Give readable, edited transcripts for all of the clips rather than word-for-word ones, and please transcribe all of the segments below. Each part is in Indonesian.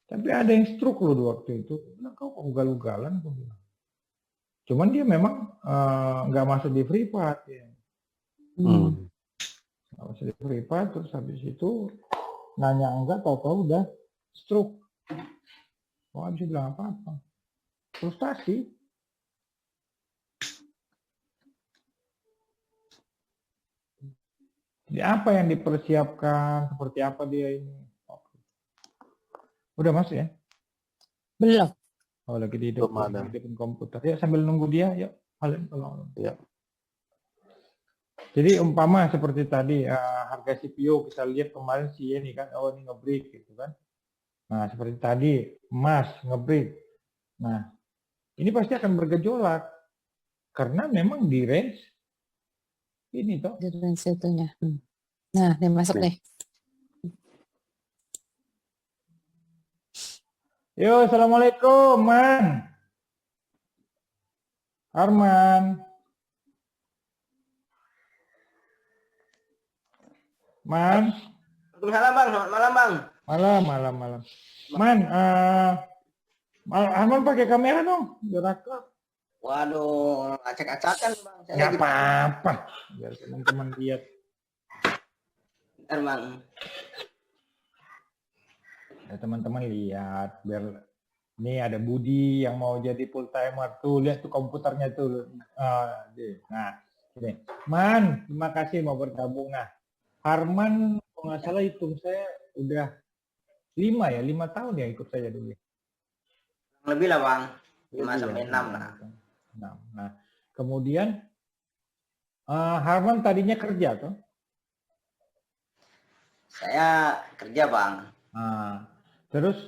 Tapi ada yang stroke loh di waktu itu. Nah, kau kok ugal-ugalan? Cuman dia memang nggak masuk di privat ya. Nggak masuk di privat, terus habis itu nanya enggak, tahu-tahu udah stroke. Oh, nggak bisa bilang apa-apa. Frustasi. Jadi apa yang dipersiapkan, seperti apa dia ini? Udah masuk ya? Belum. Oh, lagi hidupin komputer. Ya, sambil nunggu dia, yuk. Kalian tolong. Ya. Jadi umpama seperti tadi, harga CPU kita lihat kemarin sih ini kan, oh ini nge-break gitu kan. Nah, seperti tadi, emas nge-break. Nah, ini pasti akan bergejolak. Karena memang di range ini toh. Di range itunya. Nah, dia masuk nih. Yo, assalamualaikum, Man. Arman. Man. Waalaikumsalam Bang, selamat malam Bang. Malam. Man, Arman pakai kamera dong, biar akrab. Waduh, acak-acakan Bang. Nggak apa-apa, biar teman-teman lihat. Bentar Bang. Ya, teman-teman lihat, biar ini ada Budi yang mau jadi full timer tuh, lihat tuh komputernya tuh. Nah, ini. Man, terima kasih mau bergabung. Nah, Harman, kalau nggak salah hitung saya udah 5 tahun ya ikut saya dulu. Lebih lah Bang, 5-6 lah. Nah, kemudian Harman tadinya kerja tuh? Saya kerja Bang. Terus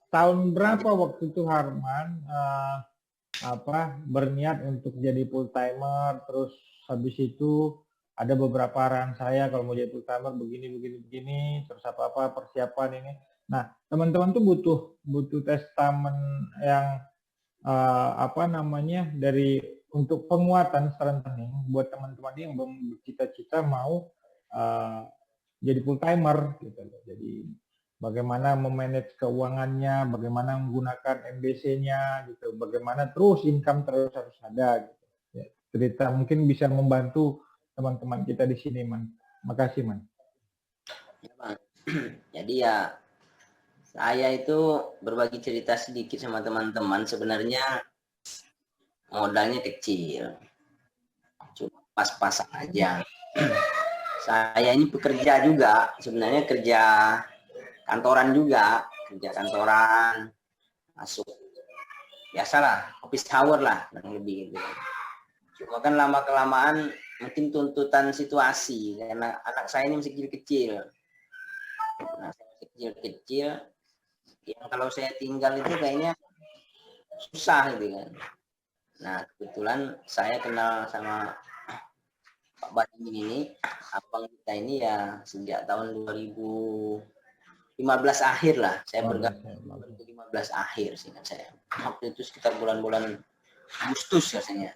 tahun berapa waktu itu Harman berniat untuk jadi full timer, terus habis itu ada beberapa arahan saya kalau mau jadi full timer begini, terus apa persiapan ini. Nah, teman-teman tuh butuh testament yang dari untuk penguatan strengthening buat teman-teman yang bercita-cita mau jadi full timer gitu. Jadi bagaimana memanage keuangannya, bagaimana menggunakan MBC-nya gitu, bagaimana terus income terus harus ada gitu. Ya, cerita mungkin bisa membantu teman-teman kita di sini, Man. Makasih, Man. Ya, Bang. Jadi ya saya itu berbagi cerita sedikit sama teman-teman. Sebenarnya modalnya kecil, cuma pas-pasan aja. Saya ini pekerja juga, sebenarnya kerja kantoran juga, masuk biasalah office hour lah kurang lebih gitu. Cuma kan lama kelamaan mungkin tuntutan situasi karena anak saya ini masih kecil-kecil. Nah, saya masih kecil-kecil, yang kalau saya tinggal itu kayaknya susah gitu kan. Nah, kebetulan saya kenal sama Pak Badin ini, abang kita ini ya sejak tahun 2015 akhir lah. Saya bergabung 2015 akhir sih kan saya. Waktu itu sekitar bulan-bulan Agustus rasanya.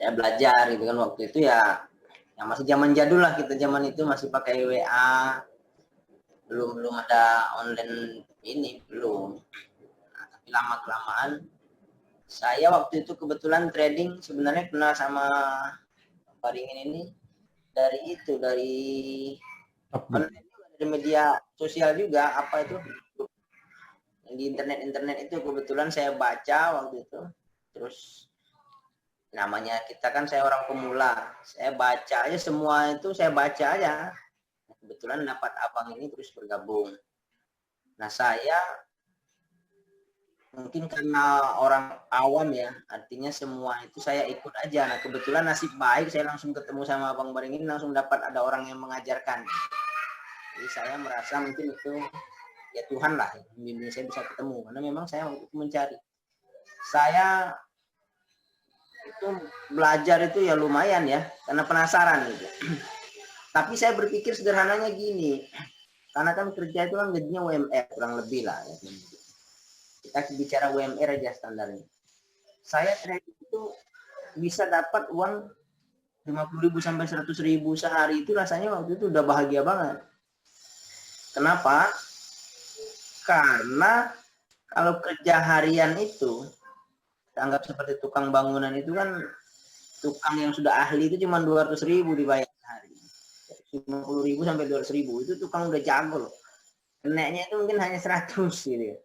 Saya belajar gitu kan waktu itu ya yang masih zaman jadul lah, kita zaman itu masih pakai WA. Belum ada online ini belum. Nah, tapi lama-kelamaan saya waktu itu kebetulan trading sebenarnya kenal sama Pak Ringin ini dari media sosial juga, apa itu di internet itu kebetulan saya baca waktu itu. Terus namanya kita kan saya orang pemula, saya baca aja semua itu, saya baca aja. Kebetulan dapat abang ini terus bergabung. Nah, saya mungkin karena orang awam ya, artinya semua itu saya ikut aja. Nah, kebetulan nasib baik saya langsung ketemu sama Abang Baring ini, langsung dapat ada orang yang mengajarkan. Jadi saya merasa mungkin itu ya Tuhan lah, bimbing saya bisa ketemu, karena memang saya waktu itu mencari. Saya itu belajar itu ya lumayan ya, karena penasaran gitu. Tapi saya berpikir sederhananya gini, karena kan kerja itu kan gajinya UMR kurang lebih lah ya. Kita bicara UMR aja standarnya. Saya trading itu bisa dapat uang 50.000 sampai 100.000 sehari, itu rasanya waktu itu udah bahagia banget. Kenapa? Karena kalau kerja harian itu, anggap seperti tukang bangunan itu kan, tukang yang sudah ahli itu cuma 200.000 dibayar sehari. 50.000 sampai 200.000 itu tukang udah jago loh. Keneknya itu mungkin hanya 100 gitu.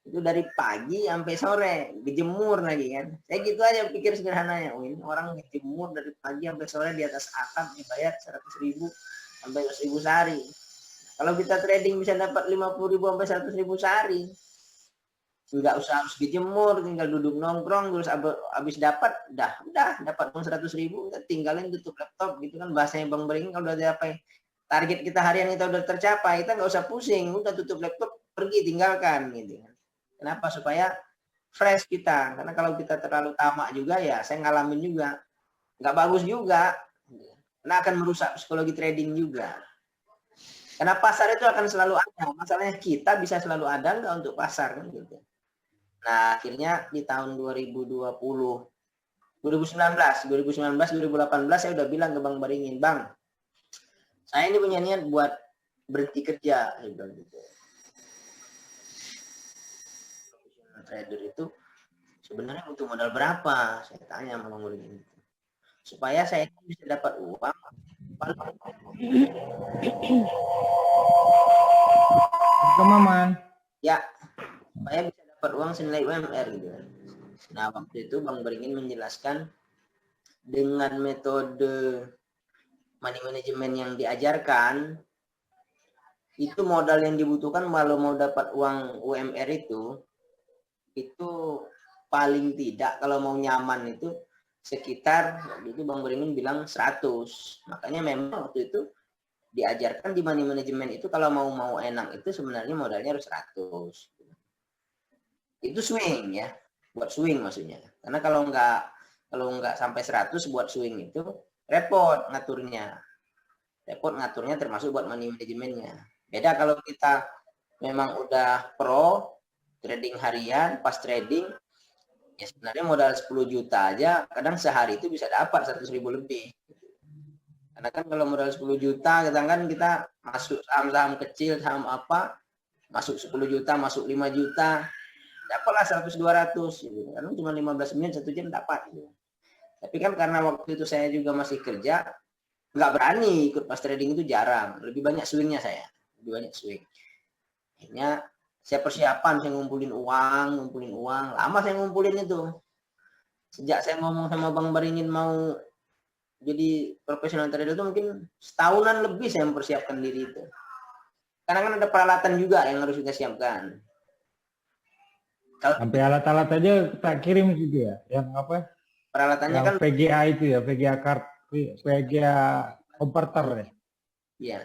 Itu dari pagi sampai sore, dijemur lagi kan. Saya gitu aja pikir sederhananya. Oh, ini orang dijemur dari pagi sampai sore di atas atap dibayar 100.000 sampai 200.000 sehari. Kalau kita trading bisa dapat 50.000 sampai 100.000 sehari. Nggak usah harus dijemur, tinggal duduk nongkrong, terus habis dapat, udah dapat uang 100.000, kita tinggalin tutup laptop gitu kan, bahasanya Bang Beringin. Kalau udah capai target kita harian, kita udah tercapai, kita nggak usah pusing, udah tutup laptop, pergi, tinggalkan gitu kan. Kenapa? Supaya fresh kita, karena kalau kita terlalu tamak juga ya, saya ngalamin juga, nggak bagus juga, karena akan merusak psikologi trading juga. Karena pasar itu akan selalu ada, masalahnya kita bisa selalu ada nggak untuk pasar kan gitu. Nah, akhirnya di tahun 2020, 2019, 2018 saya udah bilang ke Bang Beringin, Bang, saya ini punya niat buat berhenti kerja, gitu. Trader itu sebenarnya butuh modal berapa? Saya tanya sama Bang Beringin. Supaya saya bisa dapat uang. Kemaman. Ya, supaya bisa dapat uang senilai UMR gitu kan. Nah, waktu itu Bang Beringin menjelaskan dengan metode money management yang diajarkan, itu modal yang dibutuhkan kalau mau dapat uang UMR itu paling tidak kalau mau nyaman itu sekitar, waktu itu Bang Beringin bilang 100. Makanya memang waktu itu diajarkan di money management itu kalau mau enak itu sebenarnya modalnya harus 100. Itu swing ya, buat swing maksudnya. Karena kalau nggak sampai 100 buat swing itu repot ngaturnya. Repot ngaturnya termasuk buat money managementnya. Beda kalau kita memang udah pro trading harian, pas trading ya sebenarnya modal 10 juta aja kadang sehari itu bisa dapat 100.000 lebih. Karena kan kalau modal 10 juta kadang kita masuk saham-saham kecil, saham apa, masuk 10 juta, masuk 5 juta, dapatlah 100-200 gitu. Karena cuma 15 menit 1 jam dapat gitu. Tapi kan karena waktu itu saya juga masih kerja, nggak berani ikut pas trading, itu jarang. Lebih banyak swingnya saya, lebih banyak swing. Akhirnya saya persiapan, saya ngumpulin uang, lama saya ngumpulin itu. Sejak saya ngomong sama Bang Beringin mau jadi profesional trader itu mungkin setahunan lebih saya mempersiapkan diri itu. Karena kan ada peralatan juga yang harus kita siapkan. Sampai alat-alat aja tak kirim gitu ya, yang apa? Peralatannya yang kan VGA itu ya, VGA card, VGA converter ya. Iya.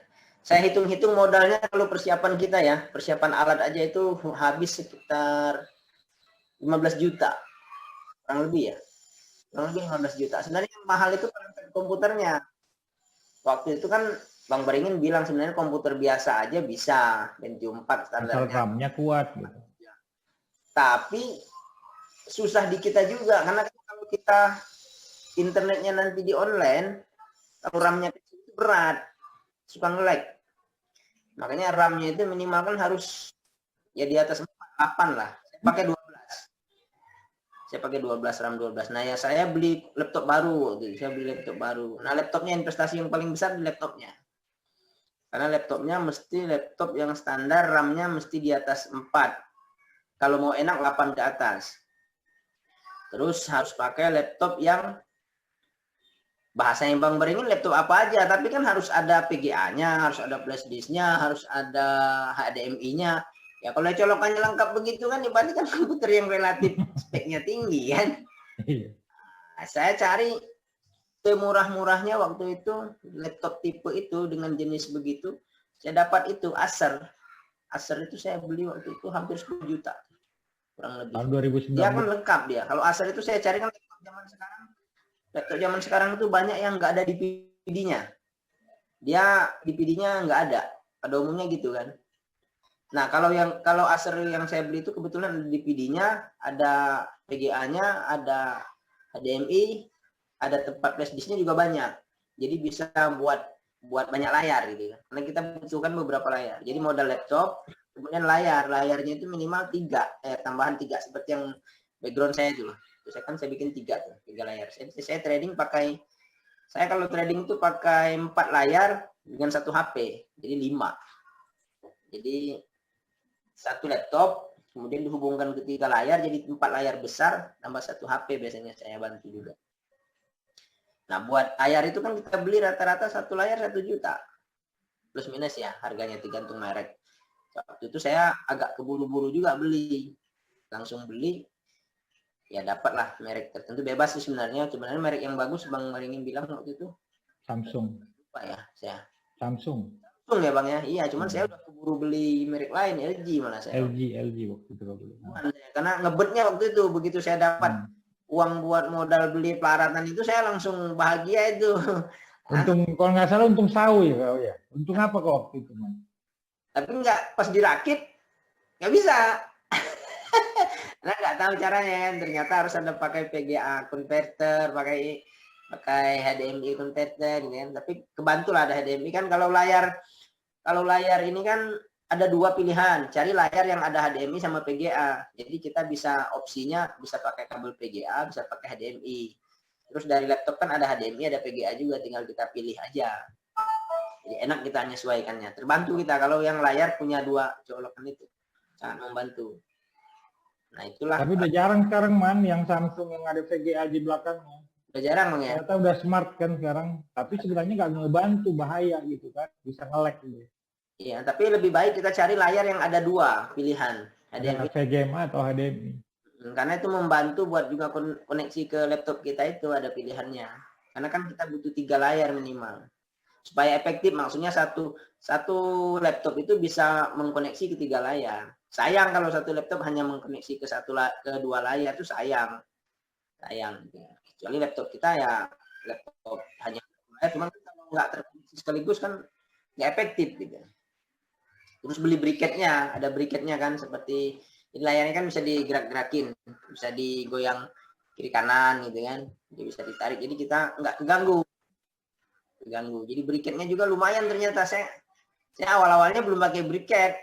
Saya hitung-hitung modalnya kalau persiapan kita ya, persiapan alat aja itu habis sekitar 15 juta. Kurang lebih ya. Kurang lebih 15 juta. Sebenarnya yang mahal itu komputernya. Waktu itu kan Bang Beringin bilang sebenarnya komputer biasa aja bisa, Pentium 4 standarnya. Asal RAM-nya kuat gitu. Tapi susah di kita juga, karena kalau kita internetnya nanti di online, kalau RAM-nya kecil itu berat, suka nge-lag. Makanya RAM-nya itu minimal kan harus ya di atas 8 lah. Saya pakai 12 RAM 12. Nah ya saya beli laptop baru, saya beli laptop baru. Nah laptopnya investasi yang paling besar di laptopnya. Karena laptopnya mesti laptop yang standar, RAM-nya mesti di atas 4. Kalau mau enak 8 ke atas. Terus harus pakai laptop yang bahasanya Bang Beringin laptop apa aja, tapi kan harus ada PGA-nya, harus ada flash disk-nya, harus ada HDMI-nya. Ya kalau colokannya lengkap begitu kan, berarti kan komputer yang relatif speknya tinggi kan. Nah, saya cari murah-murahnya waktu itu laptop tipe itu dengan jenis begitu. Saya dapat itu Acer. Acer itu saya beli waktu itu hampir 10 juta. Kurang lebih. Tahun 2019. Dia kan lengkap dia. Kalau Acer itu saya cari kan laptop zaman sekarang. Laptop zaman sekarang itu banyak yang nggak ada DVD-nya. Dia DVD-nya nggak ada. Pada umumnya gitu kan. Nah, kalau Acer yang saya beli itu kebetulan ada DVD-nya, ada VGA-nya, ada HDMI, ada tempat flash disk-nya juga banyak. Jadi bisa buat banyak layar gitu kan. Karena kita butuhkan beberapa layar. Jadi modal laptop, Kemudian layarnya itu minimal 3, tambahan 3 seperti yang background saya itu loh. Terus saya bikin 3 tuh, 3 layar. Saya trading pakai, saya kalau trading itu pakai 4 layar dengan 1 HP, jadi 5. Jadi 1 laptop, kemudian dihubungkan ke 3 layar, jadi 4 layar besar, tambah 1 HP biasanya saya bantu juga. Nah, buat layar itu kan kita beli rata-rata 1 layar 1 juta. Plus minus ya, harganya tergantung merek. Waktu itu saya agak keburu-buru juga beli. Langsung beli, ya dapatlah merek tertentu, bebas sih sebenarnya. Sebenarnya merek yang bagus Bang Maringin bilang waktu itu. Samsung. Lupa ya, saya. Samsung ya Bang ya. Iya, cuman saya udah keburu beli merek lain, LG malah saya. LG waktu itu beli. Karena ngebetnya waktu itu, begitu saya dapat uang buat modal beli peralatan itu, saya langsung bahagia itu. Untung, kalau nggak salah untung sawi kau ya. Untung apa kok waktu itu, Man? Tapi nggak, pas dirakit nggak bisa. Karena nggak tahu caranya, ternyata harus ada pakai VGA converter, pakai HDMI converter, gitu kan. Tapi kebantulah ada HDMI kan. Kalau layar ini kan ada 2 pilihan, cari layar yang ada HDMI sama VGA. Jadi kita bisa opsinya bisa pakai kabel VGA, bisa pakai HDMI. Terus dari laptop kan ada HDMI, ada VGA juga, tinggal kita pilih aja. Jadi enak kita menyesuaikannya. Terbantu kita kalau yang layar punya 2 colokan itu. Sangat membantu. Nah, itulah. Tapi udah jarang sekarang, Man, yang Samsung yang ada VGA di belakangnya. Udah jarang, Bang ya? Ternyata udah smart kan sekarang. Tapi sebenarnya nggak ngebantu, bahaya gitu kan. Bisa nge-lag gitu. Iya, tapi lebih baik kita cari layar yang ada 2 pilihan. Ada VGA atau HDMI. Karena itu membantu buat juga koneksi ke laptop kita itu ada pilihannya. Karena kan kita butuh 3 layar minimal. Supaya efektif, maksudnya satu laptop itu bisa mengkoneksi ke 3 layar. Sayang kalau satu laptop hanya mengkoneksi ke 2 layar, itu sayang. Kecuali laptop kita ya laptop hanya 2 layar, cuman kalau nggak terkoneksi sekaligus kan nggak efektif gitu. Terus beli briquetnya, ada briquetnya kan, seperti ini layarnya kan bisa digerak-gerakin, bisa digoyang kiri kanan gitu kan, jadi bisa ditarik, jadi kita nggak keganggu. Jadi briquetnya juga lumayan ternyata. Saya awal-awalnya belum pakai briquet,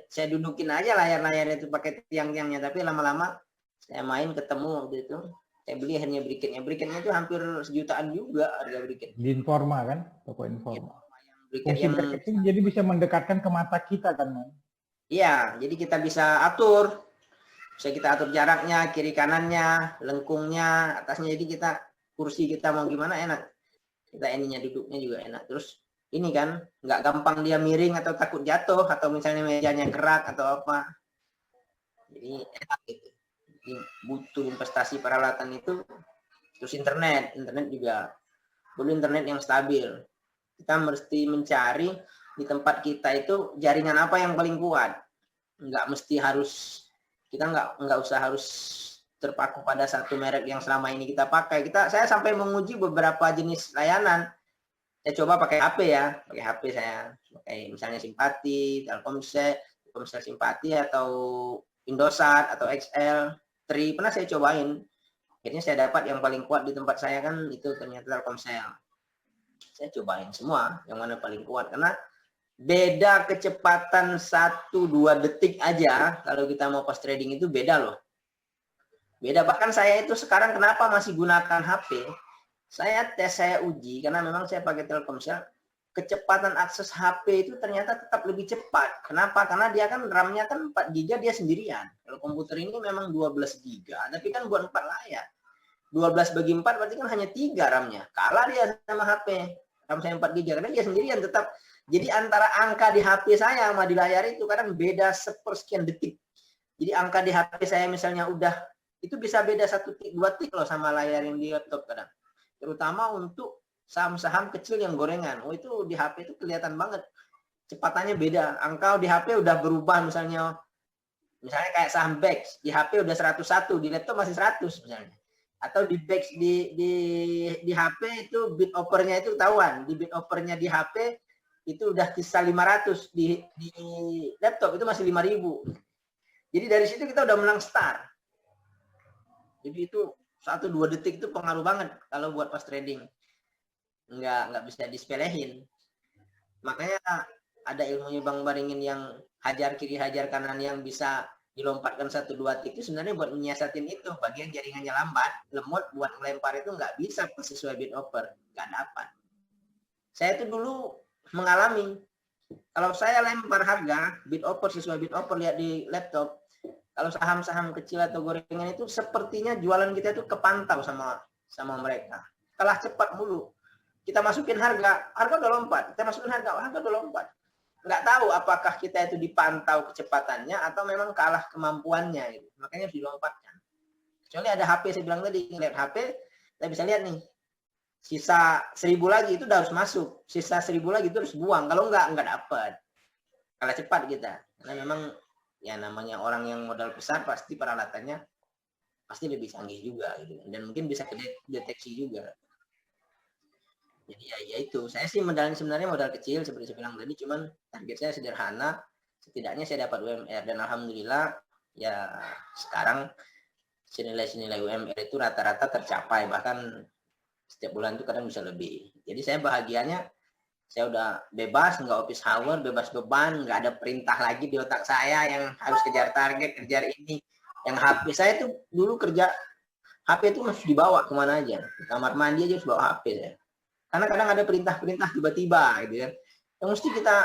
saya dudukin aja layar-layarnya itu pakai tiang-tiangnya, tapi lama-lama saya main ketemu waktu itu, saya beli akhirnya briquetnya itu hampir 1 jutaan juga harga briquet. Di Informa kan, toko Informa. Briquet yang jadi bisa mendekatkan ke mata kita kan, Man? Iya, jadi kita bisa atur jaraknya, kiri kanannya, lengkungnya, atasnya. Jadi kursi kita mau gimana enak. Kita ininya duduknya juga enak. Terus ini kan nggak gampang dia miring atau takut jatuh, atau misalnya mejanya kerak atau apa. Jadi enak gitu. Jadi butuh investasi peralatan itu. Terus internet juga perlu internet yang stabil. Kita mesti mencari di tempat kita itu jaringan apa yang paling kuat. Nggak mesti harus, kita nggak usah harus terpaku pada satu merek yang selama ini kita pakai. Saya sampai menguji beberapa jenis layanan. Saya coba pakai HP ya, saya pakai misalnya Simpati, Telkomsel Simpati, atau Indosat atau XL, Tri, pernah saya cobain. Akhirnya saya dapat yang paling kuat di tempat saya kan itu ternyata Telkomsel. Saya cobain semua yang mana paling kuat, karena beda kecepatan 1-2 detik aja kalau kita mau pas trading itu beda loh. Beda, bahkan saya itu sekarang kenapa masih gunakan HP? Saya uji karena memang saya pakai Telkomsel, kecepatan akses HP itu ternyata tetap lebih cepat. Kenapa? Karena dia kan RAM-nya kan 4 GB dia sendirian. Kalau komputer ini memang 12 GB, tapi kan buat 4 layar. 12 bagi 4 berarti kan hanya 3 RAM-nya. Kalah dia sama HP. RAM saya 4 GB karena dia sendirian tetap. Jadi antara angka di HP saya sama di layar itu kadang beda sepersekian detik. Jadi angka di HP saya misalnya udah, itu bisa beda 1 tik, 2 tik loh sama layar yang di laptop kadang. Terutama untuk saham-saham kecil yang gorengan. Oh, itu di HP itu kelihatan banget. Cepatannya beda. Angka di HP udah berubah, misalnya kayak saham BEX, di HP udah 101, di laptop masih 100 misalnya. Atau di BEX di HP itu bit offer-nya itu ketahuan. Di bit offer-nya di HP itu udah kisah 500, di laptop itu masih 5.000. Jadi dari situ kita udah menang start. Jadi itu 1-2 detik itu pengaruh banget kalau buat pas trading. Nggak bisa disepelehin. Makanya ada ilmunya Bang Baringin yang hajar kiri hajar kanan yang bisa dilompatkan 1-2 titik, sebenarnya buat menyiasatin itu. Bagian jaringannya lambat, lemot, buat melempar itu nggak bisa sesuai bid offer, nggak dapat. Saya itu dulu mengalami, kalau saya lempar harga bid offer sesuai bid offer, lihat di laptop, kalau saham-saham kecil atau gorengan itu sepertinya jualan kita itu kepantau sama mereka. Kalah cepat mulu. Kita masukin harga udah lompat. Kita masukin harga udah lompat. Nggak tahu apakah kita itu dipantau kecepatannya atau memang kalah kemampuannya. Gitu. Makanya harus dilompatkan. Kecuali ada HP, saya bilang tadi, ngeliat HP, kita bisa lihat nih, sisa 1.000 lagi itu udah harus masuk. Sisa 1.000 lagi itu harus buang. Kalau nggak dapat. Kalah cepat kita. Karena memang ya namanya orang yang modal besar pasti peralatannya pasti lebih canggih juga gitu. Dan mungkin bisa deteksi juga. Jadi ya itu, saya sih sebenarnya modal kecil seperti saya bilang tadi, cuman target saya sederhana, setidaknya saya dapat UMR dan alhamdulillah ya sekarang senilai UMR itu rata-rata tercapai, bahkan setiap bulan itu kadang bisa lebih. Jadi saya bahagianya saya udah bebas, nggak office hour, bebas beban, nggak ada perintah lagi di otak saya yang harus kejar target, kejar ini. Yang HP saya tuh dulu kerja, HP itu masih dibawa kemana aja, di kamar mandi aja harus bawa HP saya. Karena kadang ada perintah-perintah tiba-tiba gitu kan. Yang mesti kita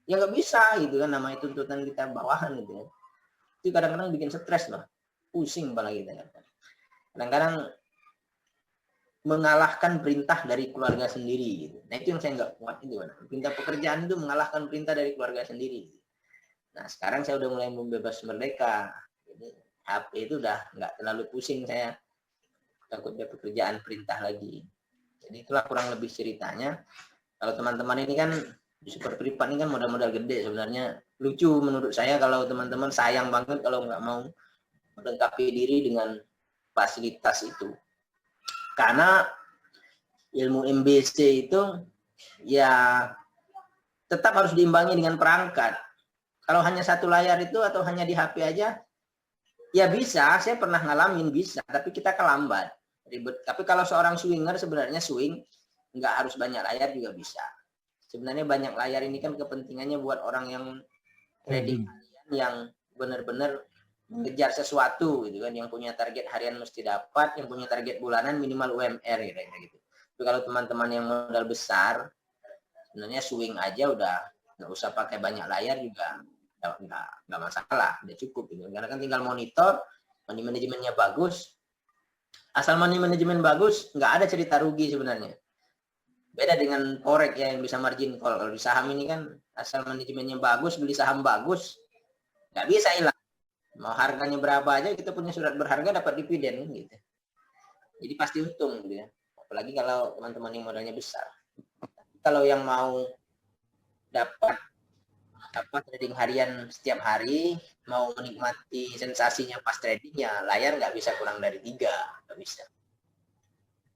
ya nggak bisa gitu kan, namanya tuntutan kita bawahan gitu kan. Itu kadang-kadang bikin stres loh. Pusing kepala kita. Kadang-kadang mengalahkan perintah dari keluarga sendiri gitu. Nah itu yang saya nggak kuat itu. Perintah pekerjaan itu mengalahkan perintah dari keluarga sendiri. Nah sekarang saya udah mulai membebas merdeka. Jadi HP itu udah nggak terlalu pusing saya. Takutnya pekerjaan perintah lagi. Jadi itulah kurang lebih ceritanya. Kalau teman-teman ini kan di Super Privat ini kan modal-modal gede sebenarnya. Lucu menurut saya kalau teman-teman sayang banget kalau nggak mau melengkapi diri dengan fasilitas itu. Karena ilmu MBC itu ya tetap harus diimbangi dengan perangkat. Kalau hanya satu layar itu atau hanya di HP aja, ya bisa, saya pernah ngalamin bisa, tapi kita kelambat. Ribet. Tapi kalau seorang swinger sebenarnya swing, nggak harus banyak layar juga bisa. Sebenarnya banyak layar ini kan kepentingannya buat orang yang trading yang benar-benar mengejar sesuatu gitu kan, yang punya target harian mesti dapat, yang punya target bulanan minimal UMR gitu. Tapi kalau teman-teman yang modal besar, sebenarnya swing aja udah nggak usah pakai banyak layar juga nggak masalah, udah cukup gitu. Karena kan tinggal monitor, money manajemennya bagus. Asal money manajemen bagus, nggak ada cerita rugi sebenarnya. Beda dengan forex ya yang bisa margin call. Kalau di saham ini kan asal manajemennya bagus, beli saham bagus, nggak bisa hilang. Mau harganya berapa aja kita punya surat berharga dapat dividen gitu. Jadi pasti untung gitu ya. Apalagi kalau teman-teman yang modalnya besar. Kalau yang mau dapat trading harian setiap hari, mau menikmati sensasinya pas trading ya layar nggak bisa kurang dari 3, nggak bisa.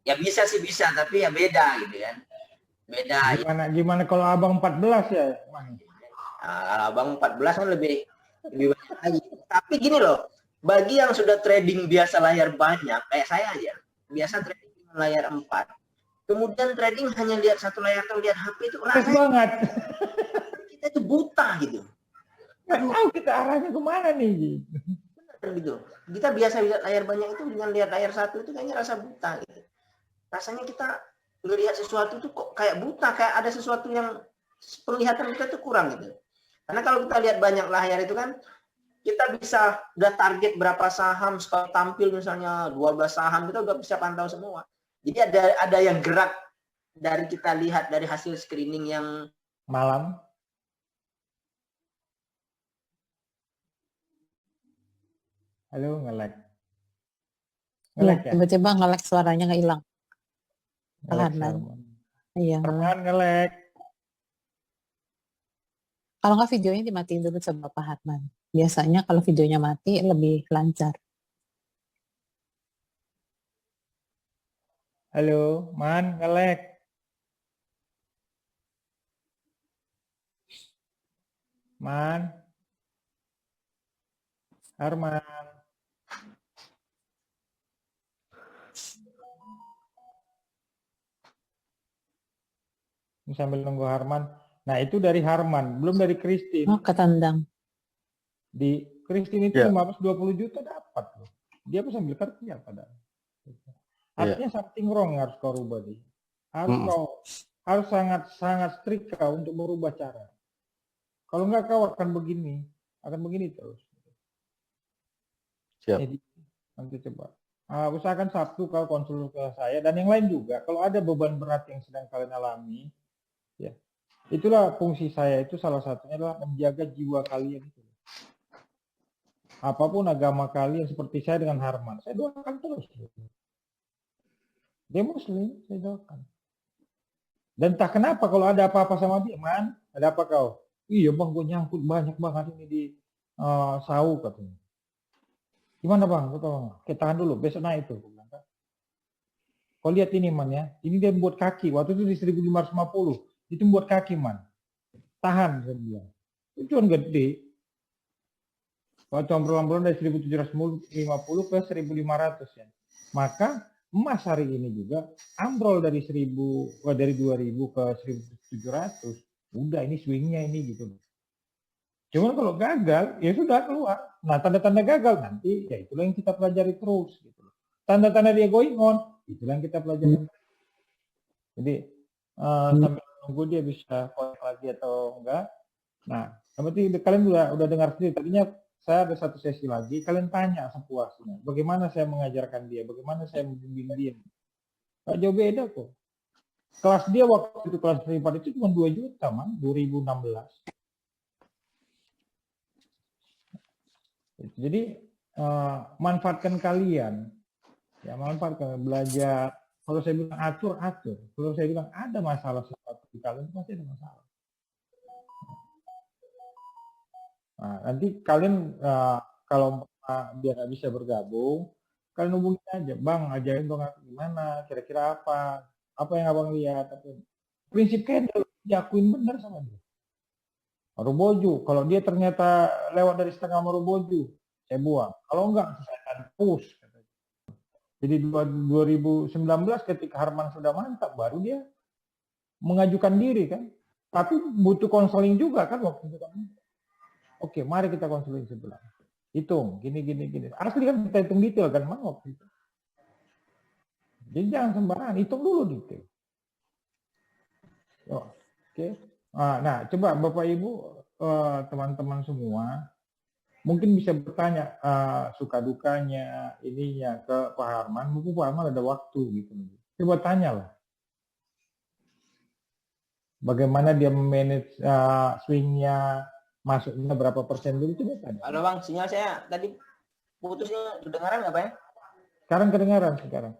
Ya bisa sih bisa, tapi ya beda gitu kan. Beda. Gimana kalau abang 14 ya? Nah, kalau abang 14 kan lebih banyak lagi. Tapi gini loh, bagi yang sudah trading biasa layar banyak, kayak saya aja, biasa trading layar 4, kemudian trading hanya lihat satu layar atau lihat HP itu rasanya banget. Kita itu buta gitu. Nggak tahu kita arahnya kemana nih. Benar gitu. Kita biasa lihat layar banyak itu dengan lihat layar satu itu kayaknya rasa buta gitu. Rasanya kita melihat sesuatu itu kok kayak buta, kayak ada sesuatu yang penglihatan kita tuh kurang gitu. Karena kalau kita lihat banyak layar itu kan kita bisa udah target berapa saham, sekali tampil misalnya 12 saham kita udah bisa pantau semua. Jadi ada yang gerak dari kita lihat dari hasil screening yang malam. Halo, nge-lag. Nge-lag ya? Tiba-tiba nge-lag, suaranya nggak hilang. Iya. Arman nge-lag. Kalau nggak videonya dimatiin dulu coba Pak Harman. Biasanya kalau videonya mati lebih lancar. Halo, Man, nge-lag. Man. Harman. Sambil nunggu Harman, Nah, itu dari Harman, belum dari Christine. Oh, ketandang. Di Christine itu Ya. 15-20 juta dapat loh. Dia bisa ambil kerja padahal. Artinya something wrong harus kau rubah dia. Harus sangat strict kau untuk merubah cara. Kalau enggak kau akan begini terus. Siap. Jadi nanti coba. Usahakan Sabtu kau konsul ke saya dan yang lain juga. Kalau ada beban berat yang sedang kalian alami, ya itulah fungsi saya itu salah satunya adalah menjaga jiwa kalian itu. Apapun agama kalian seperti saya dengan Harman, saya doakan terus. Dia Muslim, saya doakan. Dan tak kenapa kalau ada apa-apa sama dia, Man, ada apa kau? Iya bang, gue nyangkut banyak banget ini di Sau katanya. Gimana bang? Kita tahan dulu, besok naik itu. Kau lihat ini man ya, ini dia buat kaki. Waktu itu di 1550, itu buat kaki man. Tahan, saya bilang. Itu cuma gede. Kalau combrolan dari 1750 ke 1500 ya. Maka emas hari ini juga ambrol dari 2000 ke 1700. Udah ini swingnya ini gitu. Cuman kalau gagal ya sudah keluar. Nah tanda-tanda gagal nanti ya itulah yang kita pelajari terus gitu. Tanda-tanda dia going on itulah yang kita pelajari. Jadi sambil nunggu dia bisa connect lagi atau enggak. Nah, berarti kalian udah dengar sendiri. Tadinya saya ada satu sesi lagi, kalian tanya sepuasnya. Bagaimana saya mengajarkan dia, bagaimana saya membimbing dia. Gak jauh beda kok. Kelas dia waktu itu kelas privat itu cuma 2 juta man, 2016. Jadi manfaatkan kalian, ya manfaatkan belajar. Kalau saya bilang atur. Kalau saya bilang ada masalah sesuatu di kalian pasti ada masalah. Nah, nanti kalian kalau dia nggak bisa bergabung, kalian hubungi aja, bang ajarin dong aku gimana, kira-kira apa yang abang lihat. Prinsip candle diakuin benar sama dia. Maruboju, kalau dia ternyata lewat dari setengah Maruboju, saya buang. Kalau enggak, saya akan push. Jadi 2019 ketika Harman sudah mantap, baru dia mengajukan diri kan. Tapi butuh konseling juga kan waktu itu kan. Oke, mari kita konseling sebelah. Hitung, gini. Asli kan kita hitung detail kan, Mang, waktu itu. Jadi jangan sembarangan, hitung dulu detail. Oke. Nah, coba Bapak Ibu, teman-teman semua, mungkin bisa bertanya suka dukanya, ininya ke Pak Harman. Mungkin Pak Harman ada waktu gitu. Coba tanyalah. Bagaimana dia manage swingnya, masuknya berapa persen dulu, coba tanya. Halo bang, sinyal saya tadi putusnya kedengaran nggak Pak ya? Sekarang kedengaran sekarang.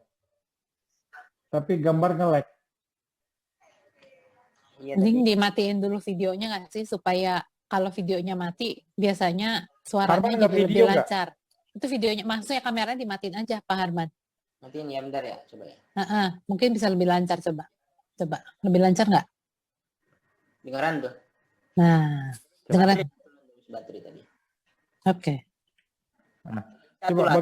Tapi gambar nge-lag. Iya, Mending dimatiin dulu videonya nggak sih supaya kalau videonya mati biasanya suaranya jadi lebih lancar. Itu videonya, maksudnya kameranya dimatiin aja Pak Harman. Matiin ya bentar ya, coba ya. Mungkin bisa lebih lancar coba. Lebih lancar nggak? Dengaran tuh. Nah, dengaran. Baterai tadi. Oke. Nah, coba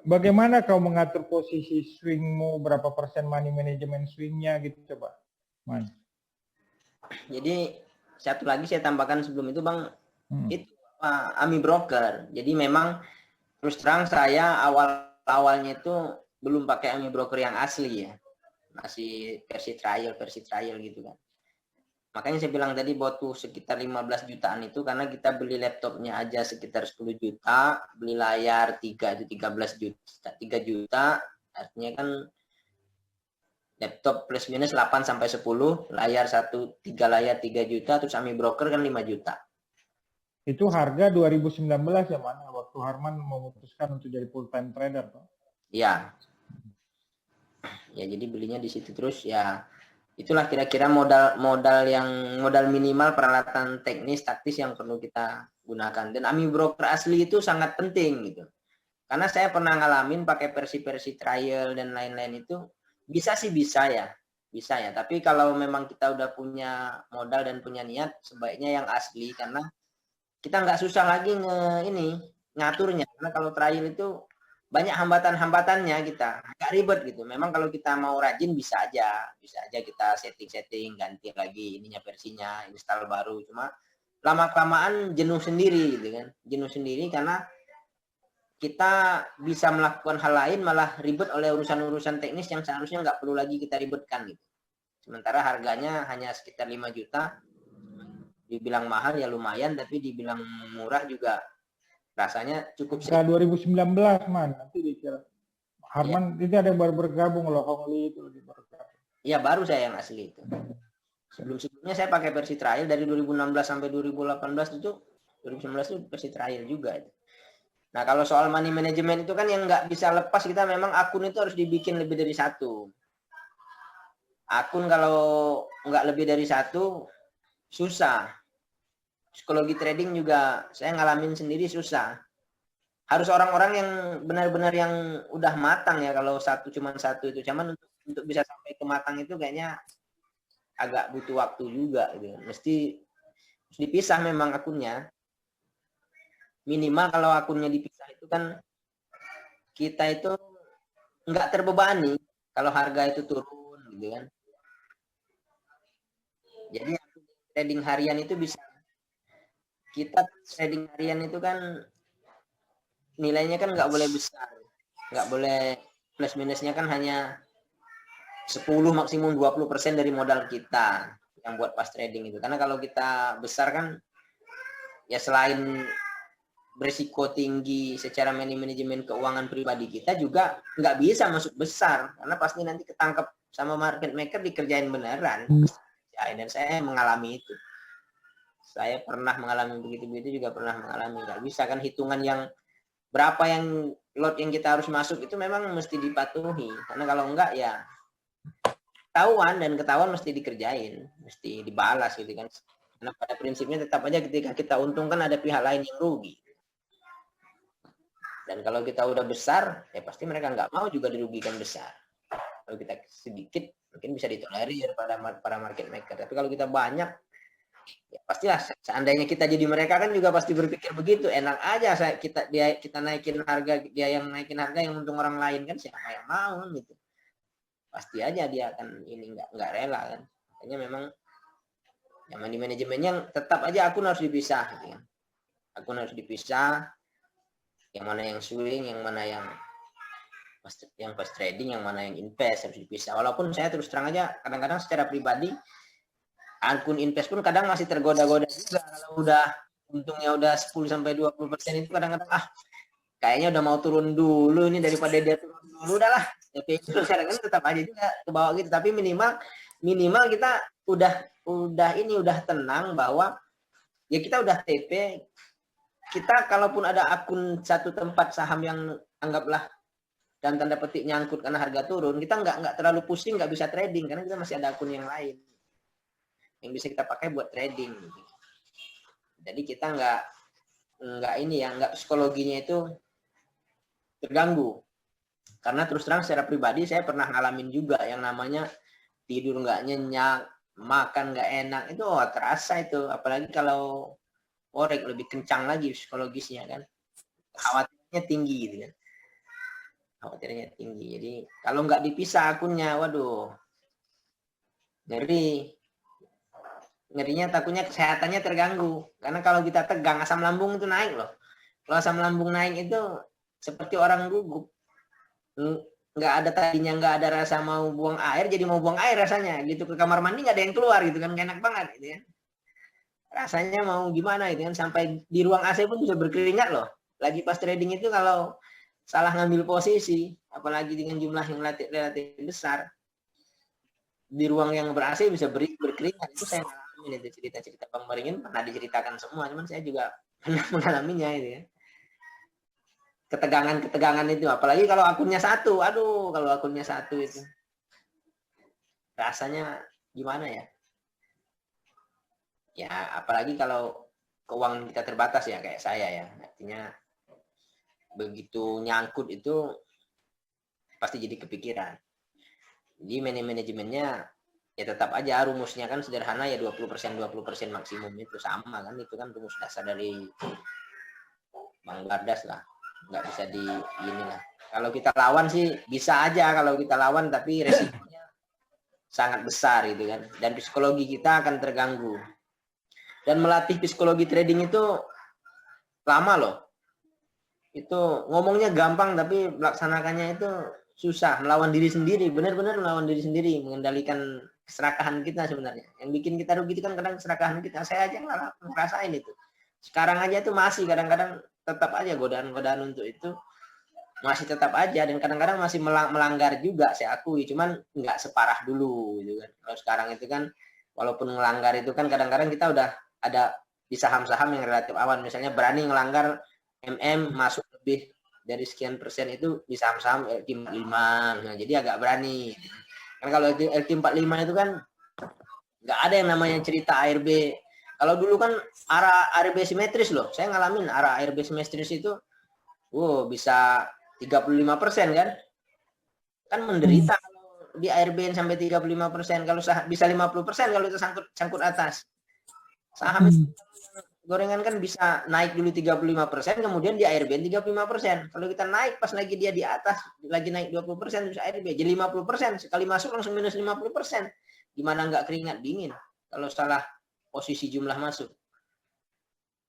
bagaimana kau mengatur posisi swingmu, berapa persen money management swingnya gitu coba. Man. Jadi satu lagi saya tambahkan sebelum itu bang, itu Ami Broker. Jadi memang terus terang saya awalnya itu belum pakai Ami Broker yang asli ya, masih versi trial gitu kan. Makanya saya bilang tadi butuh sekitar 15 jutaan itu karena kita beli laptopnya aja sekitar 10 juta, beli layar 3 itu 13 juta, 3 juta, artinya kan laptop plus minus 8 sampai 10, layar 3 layar 3 juta, terus Ami Broker kan 5 juta. Itu harga 2019 ya mana waktu Harman memutuskan untuk jadi full time trader toh? Iya. Ya jadi belinya di situ terus ya. Itulah kira-kira modal minimal peralatan teknis taktis yang perlu kita gunakan. Dan Ami Broker asli itu sangat penting gitu. Karena saya pernah ngalamin pakai versi trial dan lain-lain itu bisa ya. Tapi kalau memang kita udah punya modal dan punya niat, sebaiknya yang asli karena kita nggak susah lagi ngaturnya. Karena kalau trial itu banyak hambatan-hambatannya, kita agak ribet gitu. Memang kalau kita mau rajin bisa aja kita setting ganti lagi ininya, versinya, install baru. Cuma lama-kelamaan jenuh sendiri gitu kan, jenuh sendiri karena kita bisa melakukan hal lain malah ribet oleh urusan-urusan teknis yang seharusnya nggak perlu lagi kita ribetkan gitu. Sementara harganya hanya sekitar 5 juta, dibilang mahal ya lumayan, tapi dibilang murah juga rasanya cukup sih. 2019 man, nanti dikira Harman itu ada yang baru bergabung loh, Hongli itu bergabung. Iya, baru saya yang asli itu. Sebelumnya saya pakai versi trial dari 2016 sampai 2018 itu, 2019 itu versi trial juga itu. Nah, kalau soal money management itu kan yang nggak bisa lepas kita, memang akun itu harus dibikin lebih dari satu. Akun kalau nggak lebih dari satu susah. Psikologi trading juga saya ngalamin sendiri susah. Harus orang-orang yang benar-benar yang udah matang ya. Kalau cuma satu itu, cuman untuk bisa sampai ke matang itu kayaknya agak butuh waktu juga gitu. Mesti dipisah memang akunnya. Minimal kalau akunnya dipisah itu kan kita itu nggak terbebani kalau harga itu turun gitu kan. Jadi trading harian itu bisa, kita trading harian itu kan nilainya kan nggak boleh besar, nggak boleh plus minusnya kan hanya 10 maksimum 20% dari modal kita yang buat pas trading itu. Karena kalau kita besar kan ya selain berisiko tinggi secara manajemen keuangan pribadi, kita juga nggak bisa masuk besar karena pasti nanti ketangkep sama market maker dikerjain beneran. Dan saya mengalami itu. Saya pernah mengalami begitu juga pernah mengalami. Nggak bisa kan hitungan yang berapa yang lot yang kita harus masuk itu memang mesti dipatuhi. Karena kalau enggak ya ketahuan mesti dikerjain, mesti dibalas gitu kan. Karena pada prinsipnya tetap aja ketika kita untung kan ada pihak lain yang rugi. Dan kalau kita udah besar, ya pasti mereka nggak mau juga dirugikan besar. Kalau kita sedikit mungkin bisa ditolerir pada para market maker. Tapi kalau kita banyak, ya pastilah seandainya kita jadi mereka kan juga pasti berpikir begitu. Enak aja kita naikin harga, dia yang naikin harga yang untung orang lain, kan siapa yang mau gitu. Pasti aja dia akan ini nggak rela kan. Makanya memang yang manajemennya tetap aja akun harus dipisah gitu kan. Akun harus dipisah. Yang mana yang swing, yang mana yang pas trading, yang mana yang invest harus dipisah. Walaupun saya terus terang aja kadang-kadang secara pribadi akun invest pun kadang masih tergoda-goda juga. Kalau udah untungnya udah 10-20% itu kadang-kadang kayaknya udah mau turun dulu ini daripada dia turun dulu, udahlah. Tapi itu kadang-kadang tetap aja juga ke bawah gitu. Tapi minimal kita udah tenang bahwa ya kita udah TP. Kita kalaupun ada akun satu tempat saham yang anggaplah dan tanda petik nyangkut karena harga turun, kita nggak terlalu pusing, nggak bisa trading karena kita masih ada akun yang lain yang bisa kita pakai buat trading. Jadi kita nggak psikologinya itu terganggu. Karena terus terang secara pribadi saya pernah ngalamin juga yang namanya tidur nggak nyenyak, makan nggak enak, itu terasa itu. Apalagi kalau forex lebih kencang lagi psikologisnya kan. Khawatirnya tinggi gitu kan. Khawatirnya tinggi. Jadi kalau nggak dipisah akunnya, waduh, ngerinya takutnya kesehatannya terganggu. Karena kalau kita tegang, asam lambung itu naik loh. Kalau asam lambung naik itu seperti orang gugup. Nggak ada rasa mau buang air, jadi mau buang air rasanya. Gitu ke kamar mandi nggak ada yang keluar gitu kan, enak banget gitu ya. Rasanya mau gimana gitu kan, sampai di ruang AC pun bisa berkeringat loh. Lagi pas trading itu kalau salah ngambil posisi, apalagi dengan jumlah yang relatif besar, di ruang yang ber-AC bisa berkeringat. Itu saya ngalamin itu, cerita-cerita Bang Maringin pernah diceritakan semua, cuman saya juga pernah mengalaminya itu ya. Ketegangan itu, apalagi kalau akunnya satu, kalau akunnya satu itu rasanya gimana ya? Ya apalagi kalau keuangan kita terbatas ya kayak saya ya, artinya begitu nyangkut itu pasti jadi kepikiran. Jadi manajemennya ya tetap aja rumusnya kan sederhana ya, 20% maksimum itu sama kan, itu kan rumus dasar dari Bang Bardas lah, nggak bisa inilah. Kalau kita lawan sih bisa aja kalau kita lawan, tapi resikonya sangat besar gitu kan. Dan psikologi kita akan terganggu. Dan melatih psikologi trading itu lama loh. Itu ngomongnya gampang tapi melaksanakannya itu susah. Melawan diri sendiri, benar-benar melawan diri sendiri, mengendalikan keserakahan kita sebenarnya. Yang bikin kita rugi itu kan kadang keserakahan kita. Saya aja ngerasain itu. Sekarang aja itu masih kadang-kadang tetap aja godaan-godaan untuk itu masih tetap aja, dan kadang-kadang masih melanggar juga, saya akui, cuman nggak separah dulu gitu kan. Kalau sekarang itu kan walaupun melanggar itu kan kadang-kadang kita udah ada di saham-saham yang relatif aman, misalnya berani melanggar masuk lebih dari sekian persen itu di saham-saham LQ45, nah, jadi agak berani kan. Kalau LQ45 itu kan nggak ada yang namanya cerita ARB. Kalau dulu kan arah ARB simetris loh, saya ngalamin arah ARB simetris itu bisa 35% kan menderita kalau di ARB sampai 35%, kalau bisa 50% kalau itu sangkut atas. Saham gorengan kan bisa naik dulu 35%, kemudian di ARB 35%. Kalau kita naik pas lagi dia di atas, lagi naik 20%, bisa ARB jadi 50%, sekali masuk langsung minus 50%. Gimana nggak keringat dingin kalau salah posisi jumlah masuk.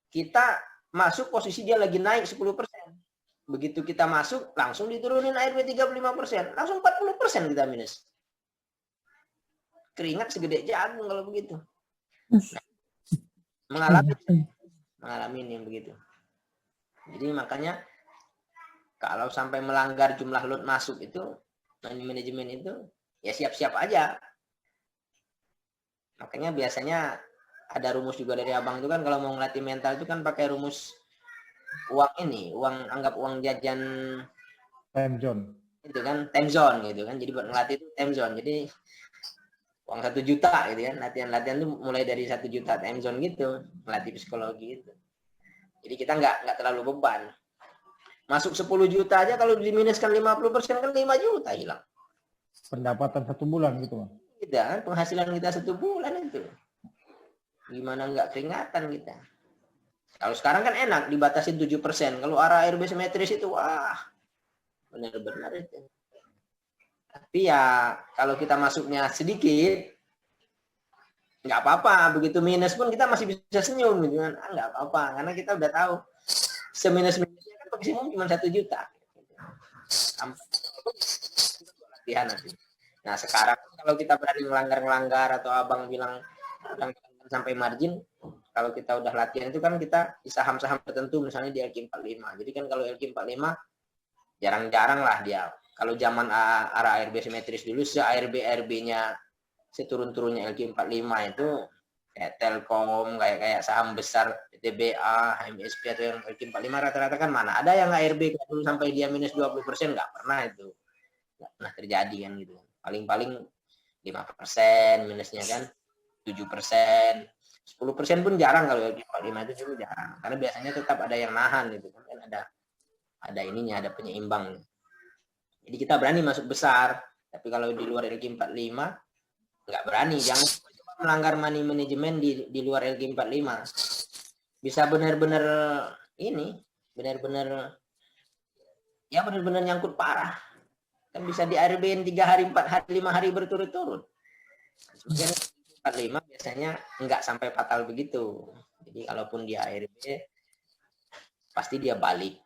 Kita masuk posisi dia lagi naik 10%. Begitu kita masuk, langsung diturunin ARB 35%. Langsung 40% kita minus. Keringat segede jagung kalau begitu. Nah, mengalami yang begitu. Jadi makanya, kalau sampai melanggar jumlah lot masuk itu, manajemen itu, ya siap-siap aja. Makanya biasanya ada rumus juga dari abang itu kan, kalau mau ngelatih mental itu kan pakai rumus anggap uang jajan time zone itu kan, time zone gitu kan. Jadi buat ngelatih itu time zone, jadi uang 1 juta gitu kan, latihan tuh mulai dari 1 juta time zone gitu, melatih psikologi itu. Jadi kita nggak terlalu beban. Masuk 10 juta aja kalau diminuskan 50% kan 5 juta hilang pendapatan 1 bulan gitu, Bang. Tidak kan, penghasilan kita 1 bulan itu. Gimana nggak keringatan kita. Kalau sekarang kan enak, dibatasin 7%. Kalau arah ARB simetris itu, wah, benar-benar itu. Tapi ya, kalau kita masuknya sedikit, nggak apa-apa. Begitu minus pun kita masih bisa senyum. Gitu kan. Nggak apa-apa, karena kita udah tahu. Seminus-minusnya kan maksimum cuma 1 juta. Latihan nanti. Nah, sekarang kalau kita berani melanggar atau abang bilang sampai margin, kalau kita udah latihan itu kan kita di saham-saham tertentu, misalnya di LQ45. Jadi kan kalau LQ45 jarang-jarang lah dia. Kalau zaman arah ARB simetris dulu, se-ARB-nya seturun-turunnya LQ45 itu kayak Telkom, kayak saham besar TBA, MSP atau yang LQ45 rata-rata kan mana ada yang ARB dulu sampai dia minus 20%, nggak pernah itu. Nggak pernah terjadi kan gitu. Paling-paling 5% minusnya kan, 7%. 10% pun jarang kalau LQ45 itu juga jarang. Karena biasanya tetap ada yang nahan gitu kan, ada ininya, ada penyeimbang. Jadi kita berani masuk besar, tapi kalau di luar LQ45 nggak berani. Jangan coba melanggar money management di luar LQ45. Bisa benar-benar benar-benar nyangkut parah. Kan bisa di ARB 3 hari, 4 hari, 5 hari berturut-turut. 45 biasanya nggak sampai fatal begitu. Jadi kalaupun dia ARB pasti dia balik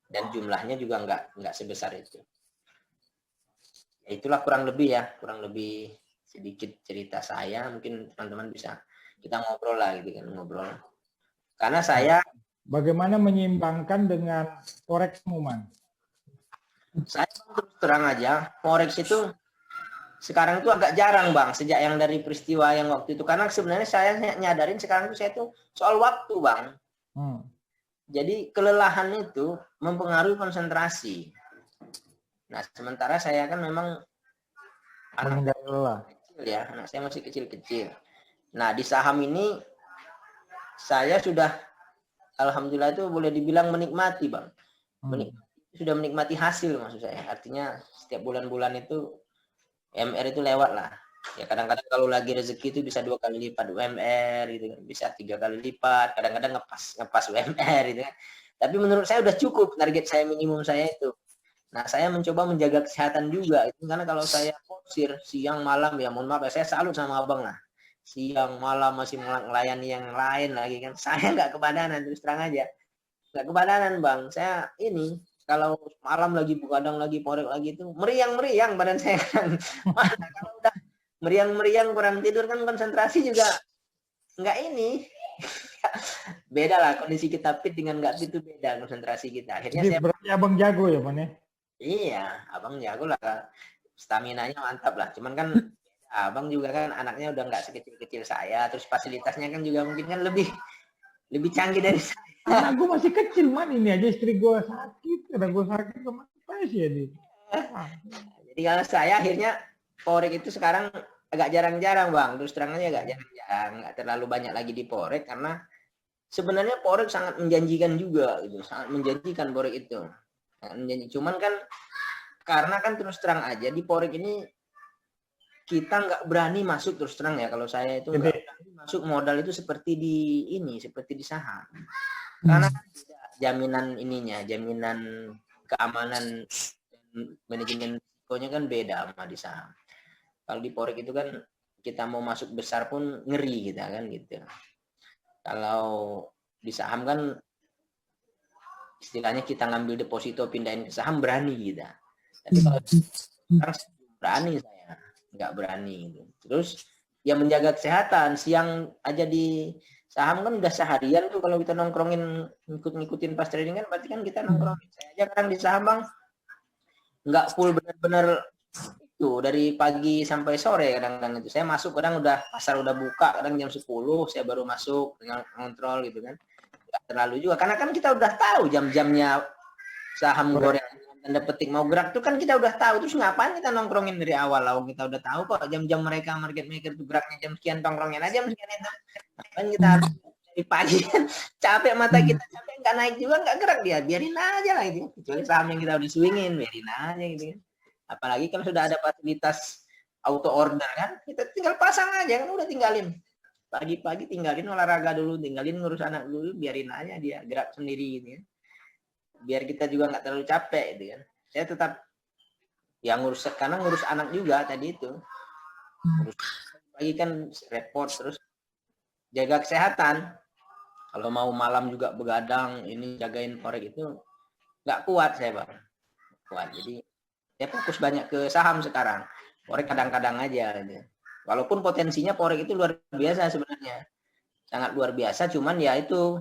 dan jumlahnya juga nggak sebesar itu. Ya, itulah kurang lebih sedikit cerita saya. Mungkin teman-teman bisa kita ngobrol lah gitu kan, karena saya bagaimana menyeimbangkan dengan forex, Man? Saya terus terang aja, forex itu sekarang itu agak jarang, Bang, sejak yang dari peristiwa yang waktu itu. Karena sebenarnya saya nyadarin sekarang itu saya tuh soal waktu, Bang. Jadi kelelahan itu mempengaruhi konsentrasi. Nah, sementara saya kan memang anak kecil ya, anak saya masih kecil-kecil. Nah, di saham ini saya sudah alhamdulillah itu boleh dibilang menikmati, Bang. Sudah menikmati hasil maksud saya. Artinya setiap bulan-bulan itu UMR itu lewat lah. Ya kadang-kadang kalau lagi rezeki itu bisa 2 kali lipat UMR gitu kan, bisa 3 kali lipat, kadang-kadang ngepas UMR gitu kan. Tapi menurut saya udah cukup, target saya minimum saya itu. Nah, saya mencoba menjaga kesehatan juga. Itu karena kalau saya porsir siang malam, ya mohon maaf ya, saya salut sama abang lah. Siang malam masih melayani yang lain lagi kan. Saya nggak kebadanan, terus terang aja. Nggak kebadanan bang. Saya ini, kalau malam lagi begadang lagi, porek lagi itu, meriang-meriang badan saya kan. Mana kalau udah meriang-meriang kurang tidur kan konsentrasi juga nggak ini. Beda lah kondisi kita fit dengan nggak fit itu beda konsentrasi kita. Akhirnya Jadi saya berarti abang jago ya, Pan ya? iya, abang jago lah, stamina-nya mantap lah. Cuman kan abang juga kan anaknya udah nggak sekecil-kecil saya, terus fasilitasnya kan juga mungkin kan lebih canggih dari saya. Anak gue masih kecil, Man. Ini aja istri gue sakit. Anak gue sakit kemana sih ya, dia? Jadi kalau saya akhirnya porek itu sekarang agak jarang-jarang bang. Terus terang aja agak jarang-jarang, nggak terlalu banyak lagi di porek karena sebenarnya porek sangat menjanjikan juga, gitu. Sangat menjanjikan porek itu. Cuman kan karena kan terus terang aja di porek ini kita nggak berani masuk, terus terang ya, kalau saya itu nggak berani masuk modal itu seperti di saham, karena kan jaminan ininya, jaminan keamanan dan manajemen risikonya kan beda sama di saham. Kalau di porek itu kan kita mau masuk besar pun ngeri kita kan gitu. Kalau di saham kan istilahnya kita ngambil deposito pindahin ke saham berani kita. Tapi kalau sekarang berani saya, nggak berani gitu. Terus ya menjaga kesehatan, siang aja di saham kan udah seharian tuh kalau kita nongkrongin ngikutin pas trading kan berarti kan kita nongkrongin. Saya aja kadang di saham bang nggak full benar-benar itu dari pagi sampai sore kadang-kadang itu. Saya masuk kadang udah pasar udah buka, kadang jam 10 saya baru masuk dengan kontrol gitu kan. Nggak terlalu juga karena kan kita udah tahu jam-jamnya saham goreng tanda petik mau gerak tuh kan kita udah tahu, terus ngapain kita nongkrongin dari awal lah, kita udah tahu kok jam-jam mereka market maker tuh geraknya jam sekian, nongkrongin aja jam sekian itu. Ngapain kita harus dari pagi kan capek mata kita, capek nggak naik juga nggak gerak dia, biarin aja lah gitu. Kecuali saham yang kita udah swingin, biarin aja gitu kan. Apalagi kalau sudah ada fasilitas auto order kan, kita tinggal pasang aja kan, udah tinggalin pagi-pagi, tinggalin olahraga dulu, tinggalin ngurus anak dulu, biarin aja dia gerak sendiri gitu kan. Biar kita juga nggak terlalu capek gitu kan. Saya tetap ya ngurus, karena ngurus anak juga tadi itu. Ngurus pagi kan repot, terus jaga kesehatan. Kalau mau malam juga begadang, ini jagain porek itu nggak kuat saya bang. Kuat. Jadi saya fokus banyak ke saham sekarang. Porek kadang-kadang aja gitu. Walaupun potensinya porek itu luar biasa sebenarnya. Sangat luar biasa, cuman ya itu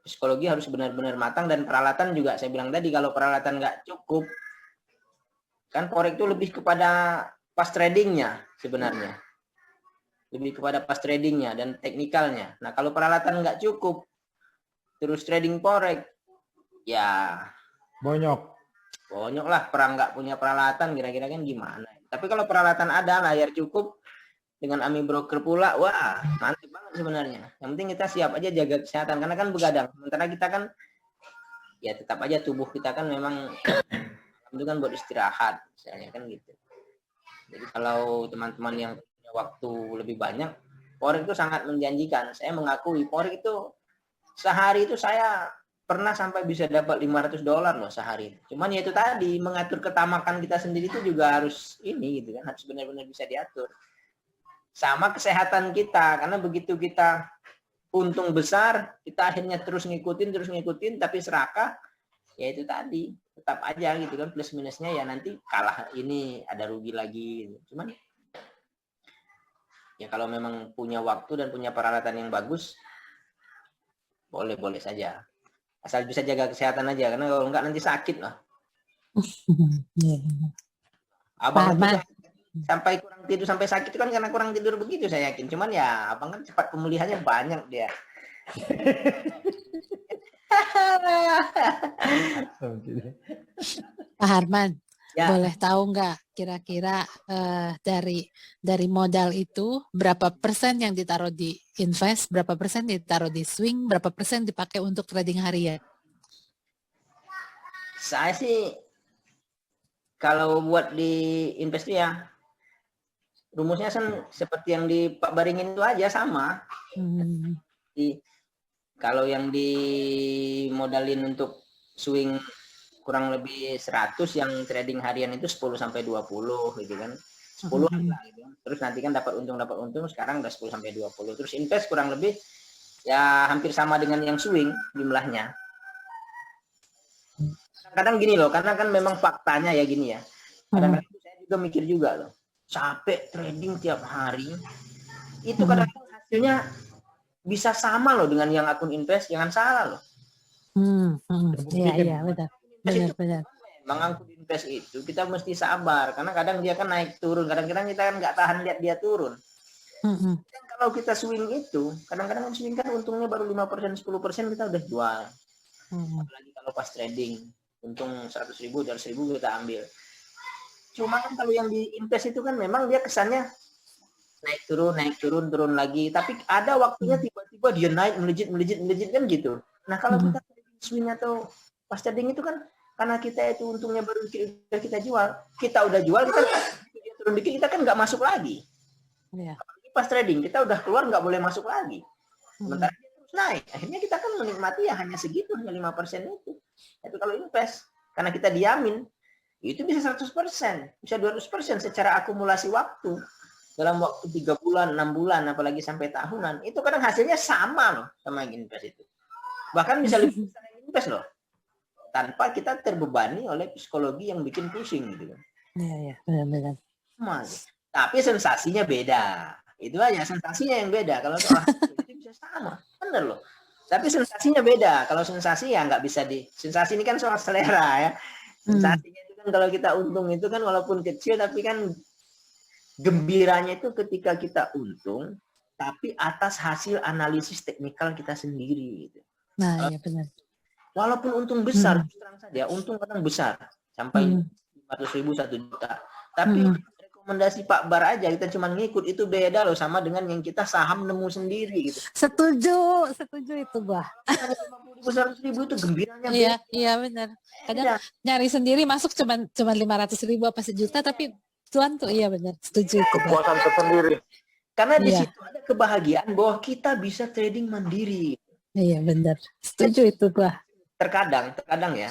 psikologi harus benar-benar matang dan peralatan juga. Saya bilang tadi kalau peralatan nggak cukup, kan porek itu lebih kepada pas tradingnya sebenarnya. Lebih kepada pas tradingnya dan teknikalnya. Nah kalau peralatan nggak cukup, terus trading porek, ya Bonyok lah, perang nggak punya peralatan kira-kira kan gimana. Tapi kalau peralatan ada, layar cukup, dengan Ami Broker pula, wah mantap banget sebenarnya. Yang penting kita siap aja jaga kesehatan, karena kan begadang. Sementara kita kan, ya tetap aja tubuh kita kan memang itu kan buat istirahat, misalnya kan gitu. Jadi kalau teman-teman yang punya waktu lebih banyak, porek itu sangat menjanjikan. Saya mengakui porek itu sehari itu saya pernah sampai bisa dapat $500 loh sehari. Cuman ya itu tadi, mengatur ketamakan kita sendiri itu juga harus ini gitu kan, harus benar-benar bisa diatur. Sama kesehatan kita, karena begitu kita untung besar, kita akhirnya terus ngikutin, tapi serakah, ya itu tadi, tetap aja gitu kan, plus minusnya ya nanti kalah ini, ada rugi lagi. Cuman, ya kalau memang punya waktu dan punya peralatan yang bagus, boleh-boleh saja. Asal bisa jaga kesehatan aja, karena kalau enggak nanti sakit lah. Abang juga sampai kurang tidur, sampai sakit kan karena kurang tidur begitu saya yakin. Cuman ya abang kan cepat pemulihannya banyak dia. Pak Harman, Ya. boleh tahu nggak kira-kira dari modal itu berapa persen yang ditaruh di invest, berapa persen ditaruh di swing, berapa persen dipakai untuk trading harian? Saya sih kalau buat di invest ya rumusnya kan seperti yang di Pak Baringin itu aja sama. Kalau yang dimodalin untuk swing kurang lebih 100, yang trading harian itu 10 sampai 20 gitu kan. 10 lah gitu. Terus nanti kan dapat untung, sekarang udah 10 sampai 20. Terus invest kurang lebih ya hampir sama dengan yang swing jumlahnya. Kadang gini loh, karena kan memang faktanya ya gini ya. Kadang-kadang saya juga mikir juga loh, capek trading tiap hari, itu kadang-kadang hasilnya bisa sama loh dengan yang akun invest, jangan salah loh. Iya, benar. Bang akun invest itu kita mesti sabar, karena kadang dia kan naik turun, kadang-kadang kita kan nggak tahan lihat dia turun. Dan kalau kita swing itu, kadang-kadang swing kan untungnya baru 5%, 10% kita udah jual. Apalagi kalau pas trading, untung 100.000, 200.000 kita ambil. Cuma kan kalau yang di invest itu kan memang dia kesannya naik turun, turun lagi. Tapi ada waktunya tiba-tiba dia naik melejit kan gitu. Nah kalau kita swing atau pas trading itu kan karena kita itu untungnya baru kita jual, kita udah jual, kita dia turun dikit kita kan nggak masuk lagi. Iya. Pas trading kita udah keluar nggak boleh masuk lagi. Sementara dia terus naik, akhirnya kita kan menikmati ya hanya segitu, hanya 5% itu. Itu kalau invest, karena kita diamin, itu bisa 100%, bisa 200% secara akumulasi waktu. Dalam waktu 3 bulan, 6 bulan, apalagi sampai tahunan, itu kadang hasilnya sama loh sama yang invest itu. Bahkan bisa lebih besar yang invest loh. Tanpa kita terbebani oleh psikologi yang bikin pusing gitu. Iya, benar. Tapi sensasinya beda. Itu aja, sensasinya yang beda. Kalau itu bisa sama, bener loh. Tapi sensasinya beda. Kalau sensasi ya nggak bisa sensasi ini kan soal selera ya. Sensasinya itu kan kalau kita untung itu kan walaupun kecil tapi kan gembiranya itu ketika kita untung, tapi atas hasil analisis teknikal kita sendiri. Gitu. Nah, iya benar. Walaupun untung besar, terang saja, untung kadang besar, sampai 500.000, 1 juta. Tapi rekomendasi Pak Bar aja, kita cuma ngikut, itu beda loh sama dengan yang kita saham nemu sendiri. Gitu. Setuju itu gua. 50.000, 100.000 itu gembiranya. Iya benar. Kadang nyari sendiri masuk cuma 500.000 apa sejuta, tapi cuan tuh iya benar. Setuju itu. Kepuasan tersendiri. Karena di situ ada kebahagiaan bahwa kita bisa trading mandiri. Iya benar. Setuju itu gua. Terkadang ya.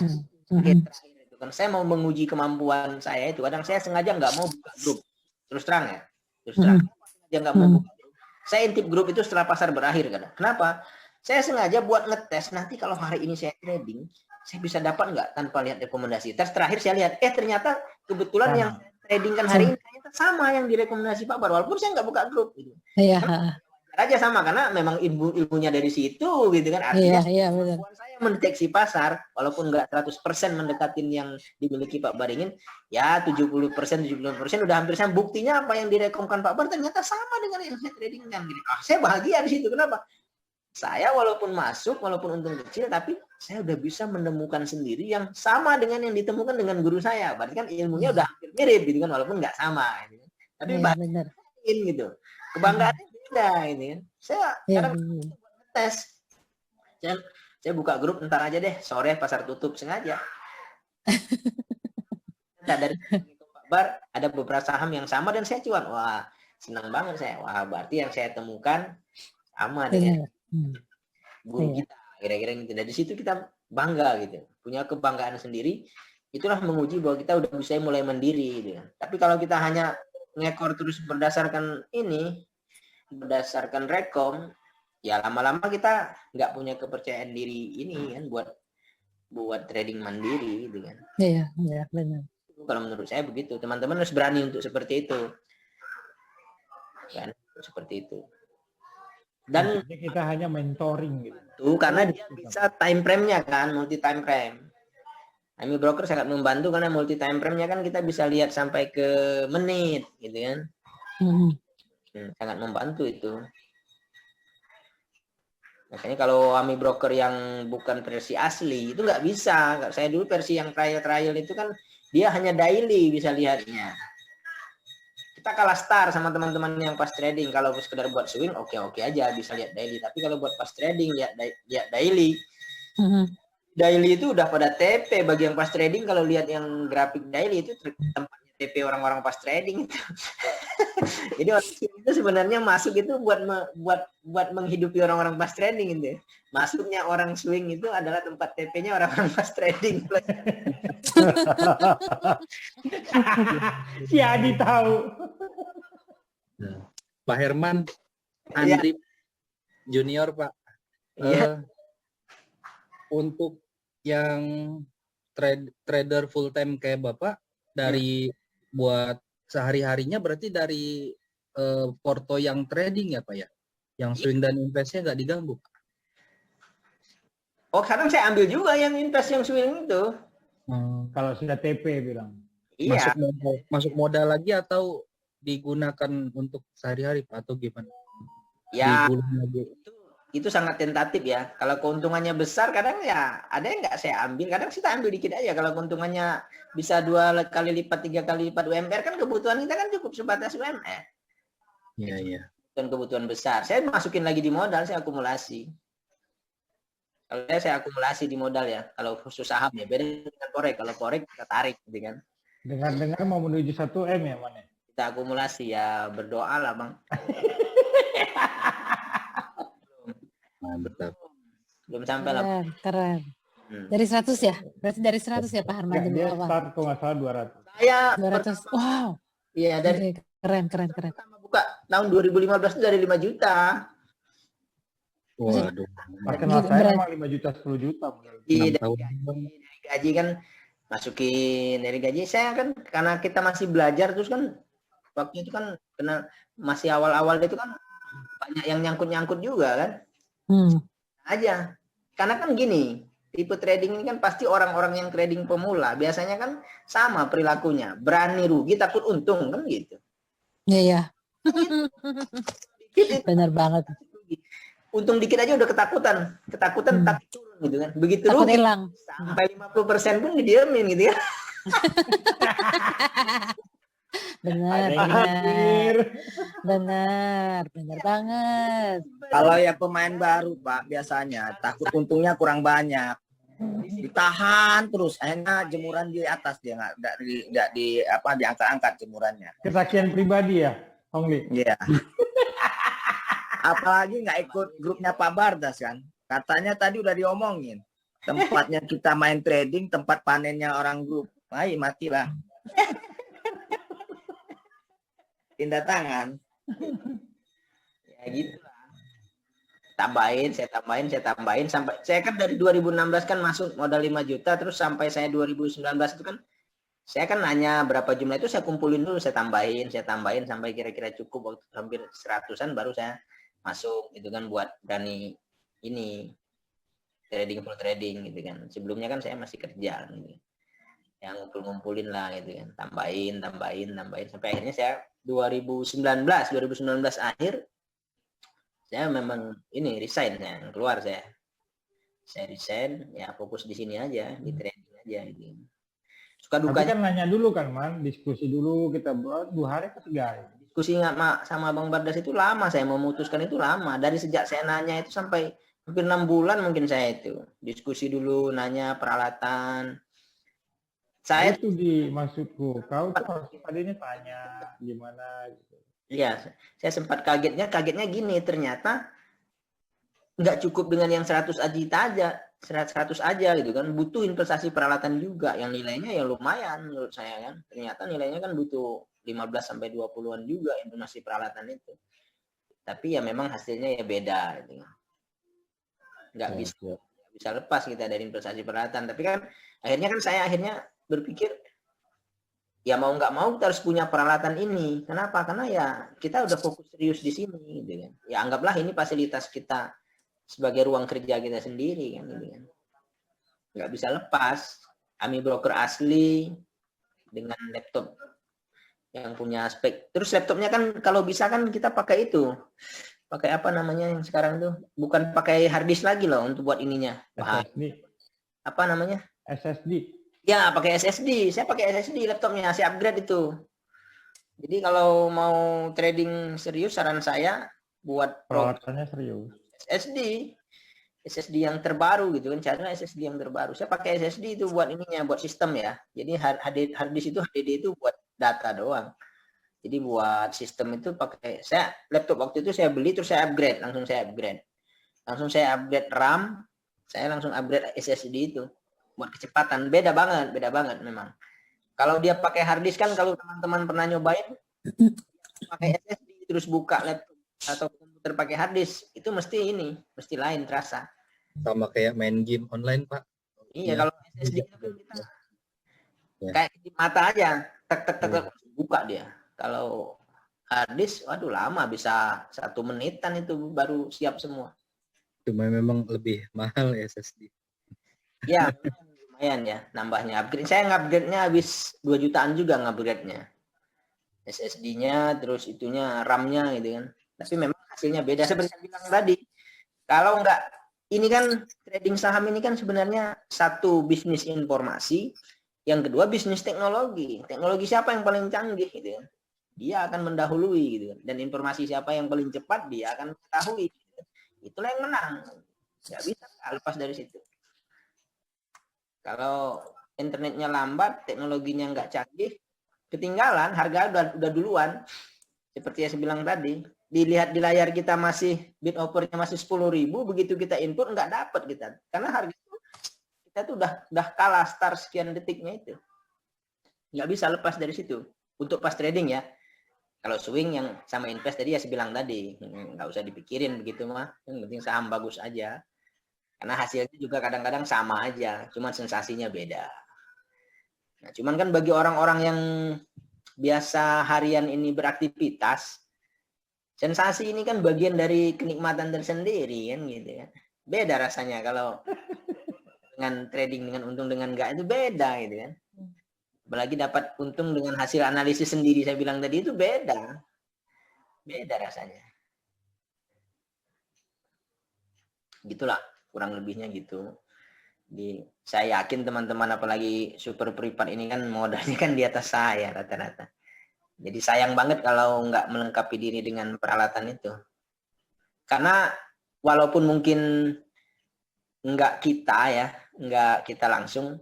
Terakhir itu kan saya mau menguji kemampuan saya itu. Kadang saya sengaja nggak mau buka grup. Terus terang ya. Sengaja nggak mau buka grup. Saya intip grup itu setelah pasar berakhir kadang. Kenapa? Saya sengaja buat ngetes nanti kalau hari ini saya trading, saya bisa dapat nggak tanpa lihat rekomendasi. Terus terakhir saya lihat, ternyata kebetulan yang trading kan hari ini ternyata sama yang direkomendasi Pak Bar. Walaupun saya nggak buka grup. Gitu. Iya. Aja sama karena memang ilmunya dari situ gitu kan. Artinya kemampuan saya mendeteksi pasar walaupun nggak 100% mendekatin yang dimiliki Pak Bar ingin, ya 70%, 70% udah hampir sama. Buktinya apa yang direkomkan Pak Bar ternyata sama dengan yang saya tradingkan. Gitu. Saya bahagia di situ. Kenapa? Saya walaupun masuk, walaupun untung kecil, tapi saya udah bisa menemukan sendiri yang sama dengan yang ditemukan dengan guru saya. Berarti kan ilmunya udah hampir mirip gitu kan, walaupun nggak sama. Gitu. Tapi benar. Gitu. Kebanggaannya beda ini kan. Saya kadang tes. Saya buka grup ntar aja deh, sore pasar tutup sengaja. Nah, dari Pak Bar ada beberapa saham yang sama dan saya cuan. Wah, senang banget saya. Wah, berarti yang saya temukan sama dengan guru kita. Kira-kira gitu. Dari situ kita bangga gitu. Punya kebanggaan sendiri. Itulah menguji bahwa kita udah bisa mulai mandiri gitu. Tapi kalau kita hanya ngekor terus berdasarkan rekom, ya lama-lama kita nggak punya kepercayaan diri ini kan buat trading mandiri gitu kan. Iya benar. Kalau menurut saya begitu, teman-teman harus berani untuk seperti itu kan, seperti itu. Dan kita hanya mentoring gitu. Tuh karena dia bisa time frame-nya kan, multi time frame. Ami broker sangat membantu karena multi time frame-nya kan kita bisa lihat sampai ke menit gitu kan. Sangat membantu itu. Makanya kalau Ami broker yang bukan versi asli itu nggak bisa. Saya dulu versi yang trial itu kan dia hanya daily bisa lihatnya. Kita kalah star sama teman-teman yang pas trading. Kalau sekedar buat swing oke aja bisa lihat daily. Tapi kalau buat pas trading lihat daily. Daily itu udah pada TP bagi yang pas trading. Kalau lihat yang grafik daily itu tempatnya TP orang-orang pas trading itu. Jadi orang swing itu sebenarnya masuk itu buat menghidupi orang-orang pas trading gitu. Masuknya orang swing itu adalah tempat TP-nya orang-orang pas trading. Si Adi tahu. Pak Herman, Andri Junior Pak. Iya. Untuk yang trader full time kayak Bapak, dari buat sehari-harinya berarti dari porto yang trading ya Pak ya? Yang swing dan investnya nggak diganggu? Oh, kadang saya ambil juga yang invest yang swing itu. Kalau sudah TP bilang. Iya. Masuk modal lagi atau digunakan untuk sehari-hari Pak atau gimana? Ya, Digunakan lagi. itu sangat tentatif ya. Kalau keuntungannya besar, kadang ya ada yang nggak saya ambil. Kadang kita ambil dikit aja. Kalau keuntungannya bisa 2 kali lipat, 3 kali lipat UMR, kan kebutuhan kita kan cukup sebatas UMR. Iya, iya. Dan kebutuhan besar. Saya masukin lagi di modal, saya akumulasi. Kalau saya akumulasi di modal ya. Kalau khusus saham ya, beda dengan forex. Kalau forex kita tarik, gitu kan. Dengar-dengar mau menuju 1M ya, Mana? Kita akumulasi ya, berdoa lah Bang. Betul. Belum sampai lah. Keren. Dari 100 ya? Berarti dari 100 ya Pak Harman? Dia start kalau nggak salah 200. Saya 200. Wow. Iya, dari Keren. pertama buka tahun 2015 itu dari 5 juta. Waduh. Kenal saya emang 5 juta, 10 juta. Dari gaji kan masukin dari gaji. Saya kan karena kita masih belajar terus kan waktu itu kan kenal masih awal-awal itu kan banyak yang nyangkut-nyangkut juga kan. Aja. Karena kan gini, tipe trading ini kan pasti orang-orang yang trading pemula biasanya kan sama perilakunya, berani rugi takut untung kan gitu. Iya. Benar banget. Untung dikit aja udah ketakutan takut turun gitu kan. Begitu Takut rugi hilang. sampai 50% pun didiamin gitu ya. Benar banget. Kalau ya pemain baru Pak, biasanya takut untungnya kurang banyak, ditahan terus, akhirnya jemuran di atas dia nggak diangkat-angkat jemurannya. Kesaksian pribadi ya, Hong Li. Iya. Apalagi nggak ikut grupnya Pak Bardas kan, katanya tadi udah diomongin tempatnya kita main trading, tempat panennya orang grup, ayo matilah. Tindak tangan. Ya gitu lah. Saya tambahin sampai saya kan dari 2016 kan masuk modal 5 juta terus sampai saya 2019 itu kan saya kan nanya berapa jumlah itu saya kumpulin dulu, saya tambahin sampai kira-kira cukup waktu hampir 100-an baru saya masuk gitu kan buat berani ini full trading gitu kan. Sebelumnya kan saya masih kerja gitu. Yang ngumpulin lah gitu kan, tambahin sampai akhirnya saya 2019 akhir saya memang ini resign, saya keluar, saya resign ya, fokus di sini aja, di trading aja gitu. Suka dukanya kan nanya dulu kan Man, diskusi dulu kita buat 2 hari ke 3 hari. Diskusi sama Bang Bardas itu lama, saya memutuskan itu lama, dari sejak saya nanya itu sampai hampir 6 bulan mungkin saya itu diskusi dulu, nanya peralatan. Saya itu di maksudku, kau tuh harus tadinya tanya gimana gitu. Iya, saya sempat kagetnya gini, ternyata nggak cukup dengan yang 100 aja gitu kan, butuh investasi peralatan juga yang nilainya ya lumayan menurut saya kan. Ternyata nilainya kan butuh 15 sampai 20-an juga investasi peralatan itu. Tapi ya memang hasilnya ya beda gitu. Nggak bisa lepas kita dari investasi peralatan, tapi kan saya berpikir ya mau nggak mau kita harus punya peralatan ini. Kenapa? Karena ya kita udah fokus serius di sini gitu kan. Ya anggaplah ini fasilitas kita sebagai ruang kerja kita sendiri kan gitu kan. Nggak bisa lepas. Kami broker asli dengan laptop yang punya spek. Terus laptopnya kan kalau bisa kan kita pakai itu. Pakai apa namanya yang sekarang tuh? Bukan pakai hard disk lagi loh untuk buat ininya. SSD. Apa namanya? SSD. Ya, pakai SSD. Saya pakai SSD laptopnya, saya upgrade itu. Jadi kalau mau trading serius, saran saya buat peralatannya serius. SSD yang terbaru gitu kan, caranya SSD yang terbaru. Saya pakai SSD itu buat ininya, buat sistem ya. Jadi hard disk itu HDD itu buat data doang. Jadi buat sistem itu pakai saya laptop waktu itu saya beli terus saya upgrade, langsung saya upgrade RAM, saya langsung upgrade SSD itu buat kecepatan. Beda banget memang. Kalau dia pakai hard disk kan, kalau teman-teman pernah nyobain pakai SSD terus buka laptop atau komputer pakai hard disk, itu mesti lain terasa. Sama kayak main game online, Pak. Iya, Ya. kalau SSD itu kan kita kayak di mata aja, tek buka dia. Kalau hard disk, waduh lama, bisa 1 menitan itu baru siap semua. Cuma memang lebih mahal SSD. Ya, lumayan ya nambahnya upgrade. Saya ngupgrade-nya habis 2 jutaan juga ngupgrade-nya. SSD-nya, terus itunya RAM-nya gitu kan. Tapi memang hasilnya beda. Seperti saya bilang tadi, kalau enggak, ini kan trading saham ini kan sebenarnya satu bisnis informasi, yang kedua bisnis teknologi. Teknologi siapa yang paling canggih gitu kan. Dia akan mendahului gitu kan. Dan informasi siapa yang paling cepat, dia akan mengetahui. Itulah yang menang. Nggak bisa lepas dari situ. Kalau internetnya lambat, teknologinya nggak canggih, ketinggalan, harga udah duluan. Seperti yang saya bilang tadi, dilihat di layar kita masih bid offernya masih 10.000, begitu kita input nggak dapat kita. Karena harga itu kita tuh udah kalah start sekian detiknya itu. Nggak bisa lepas dari situ. Untuk pas trading ya. Kalau swing yang sama invest tadi ya saya bilang tadi, nggak usah dipikirin begitu mah. Yang penting saham bagus aja. Karena hasilnya juga kadang-kadang sama aja, cuma sensasinya beda. Nah, cuman kan bagi orang-orang yang biasa harian ini beraktivitas, sensasi ini kan bagian dari kenikmatan tersendiri kan gitu ya. Beda rasanya kalau dengan trading, dengan untung, dengan enggak, itu beda gitu kan. Apalagi dapat untung dengan hasil analisis sendiri, saya bilang tadi, itu beda. Beda rasanya. Gitulah, kurang lebihnya gitu. Saya yakin teman-teman apalagi super privat ini kan modalnya kan di atas saya rata-rata. Jadi sayang banget kalau nggak melengkapi diri dengan peralatan itu. Karena walaupun mungkin nggak kita langsung,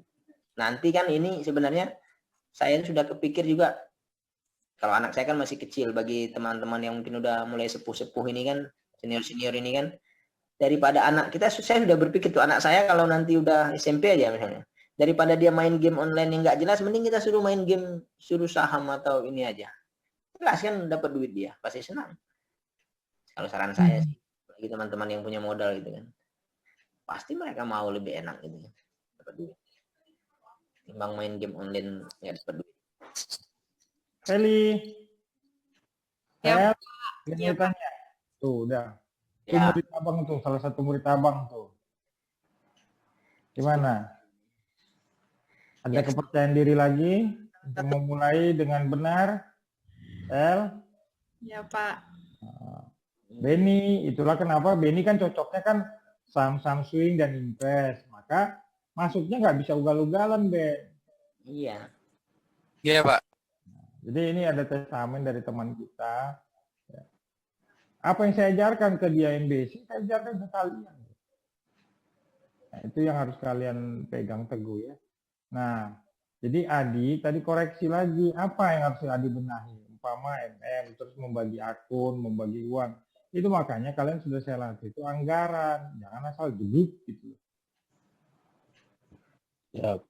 nanti kan ini sebenarnya saya sudah kepikir juga, kalau anak saya kan masih kecil, bagi teman-teman yang mungkin udah mulai sepuh-sepuh ini kan, senior-senior ini kan, daripada anak kita, saya sudah berpikir tuh, anak saya kalau nanti udah SMP aja misalnya, daripada dia main game online yang nggak jelas, mending kita suruh main game, suruh saham atau ini aja. Jelas kan dapat duit dia, pasti senang. Kalau saran saya sih, bagi teman-teman yang punya modal gitu kan, pasti mereka mau lebih enak gitu, dapat duit. Timbang main game online nggak dapat duit. Feli. Ya, Ini tanya. Tuh, udah. Itu Ya, murid abang tuh, salah satu murid abang tuh. Gimana? Ada Ya. kepercayaan diri lagi untuk memulai dengan benar? El? ya Pak. Benny, itulah kenapa Benny kan cocoknya kan saham-saham swing dan invest. Maka masuknya nggak bisa ugal-ugalan, Ben. iya. Iya, Pak. Jadi ini ada testament dari teman kita. Apa yang saya ajarkan ke dia MBC, saya ajarkan ke kalian. Nah, itu yang harus kalian pegang teguh ya. Nah, jadi Adi tadi koreksi lagi, apa yang harus Adi benahi? Umpama MM, terus membagi akun, membagi uang. Itu makanya kalian sudah saya latih, itu anggaran. Jangan asal jeduk gitu. Ya.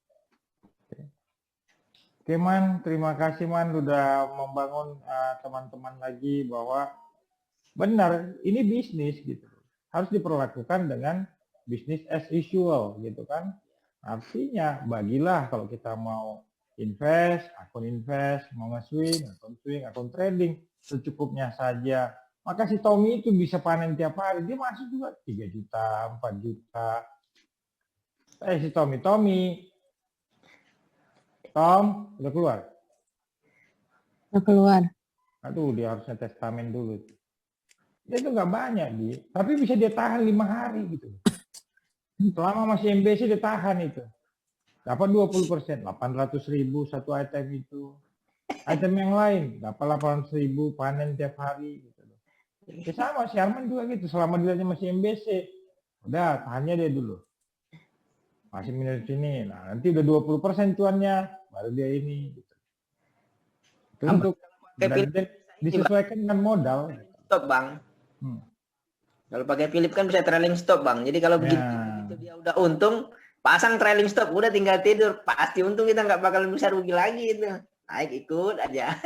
Oke Man, terima kasih Man sudah membangun teman-teman lagi bahwa benar ini bisnis gitu. Harus diperlakukan dengan bisnis as usual gitu kan. Artinya bagilah kalau kita mau invest, mau nge-swing, akun trading secukupnya saja. Maka si Tommy itu bisa panen tiap hari, dia masuk juga 3 juta, 4 juta. Si Tommy, Tom, udah keluar? Udah keluar. Aduh, dia harusnya testamen dulu. Dia itu nggak banyak, tapi bisa dia tahan 5 hari gitu. Selama masih MBC dia tahan itu. Dapat 20%, 800.000 satu item itu. Item yang lain, dapat 800.000 panen tiap hari gitu. Ya sama, si Arman juga gitu, selama dia masih MBC. Udah, tahannya dia dulu. Masih minus sini, nah nanti udah 20% cuannya, baru dia ini. Gitu. Untuk Dan disesuaikan dengan modal. stop bang. Kalau pakai Philip kan bisa trailing stop bang. Jadi kalau begitu dia udah untung, pasang trailing stop, udah tinggal tidur, pasti untung, kita nggak bakal bisa rugi lagi itu. Naik ikut aja.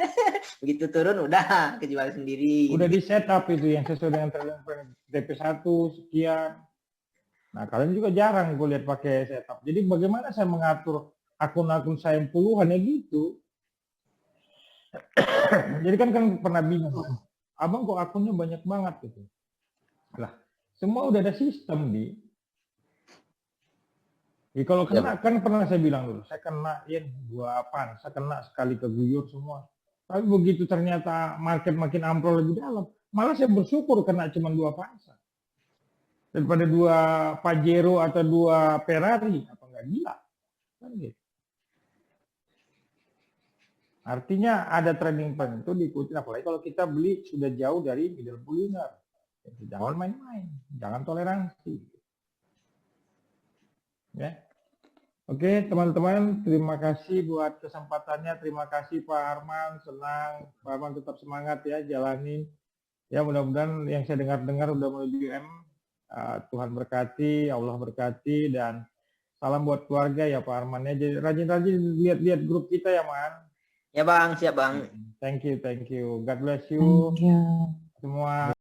Begitu turun udah kejual sendiri. Udah di setup itu yang sesuai dengan trailing plan DP1 sekian. Nah kalian juga jarang gue lihat pakai setup. Jadi bagaimana saya mengatur akun-akun saya yang puluhan ya gitu. Jadi kan pernah bingung, abang kok akunnya banyak banget gitu. Lah, semua udah ada sistem di. Jadi kalau kena kan pernah saya bilang dulu, saya kena saya kena sekali keguyur semua. Tapi begitu ternyata market makin ambrol lebih dalam, malah saya bersyukur kena cuma 2 pasang. Daripada 2 Pajero atau 2 Ferrari, apa enggak gila? Kan gitu. Artinya ada trading plan itu diikuti, apalagi kalau kita beli sudah jauh dari middle pullinger. Jangan main-main, jangan toleransi. Ya. Oke, teman-teman, terima kasih buat kesempatannya. Terima kasih Pak Arman, senang. Pak Arman tetap semangat ya, jalanin. Ya, mudah-mudahan yang saya dengar-dengar udah menuju M. Tuhan berkati, Allah berkati, dan salam buat keluarga ya Pak Arman ya. Jadi rajin-rajin lihat-lihat grup kita ya, Man. Ya bang, siap bang. Thank you. God bless you. Thank you. Semua.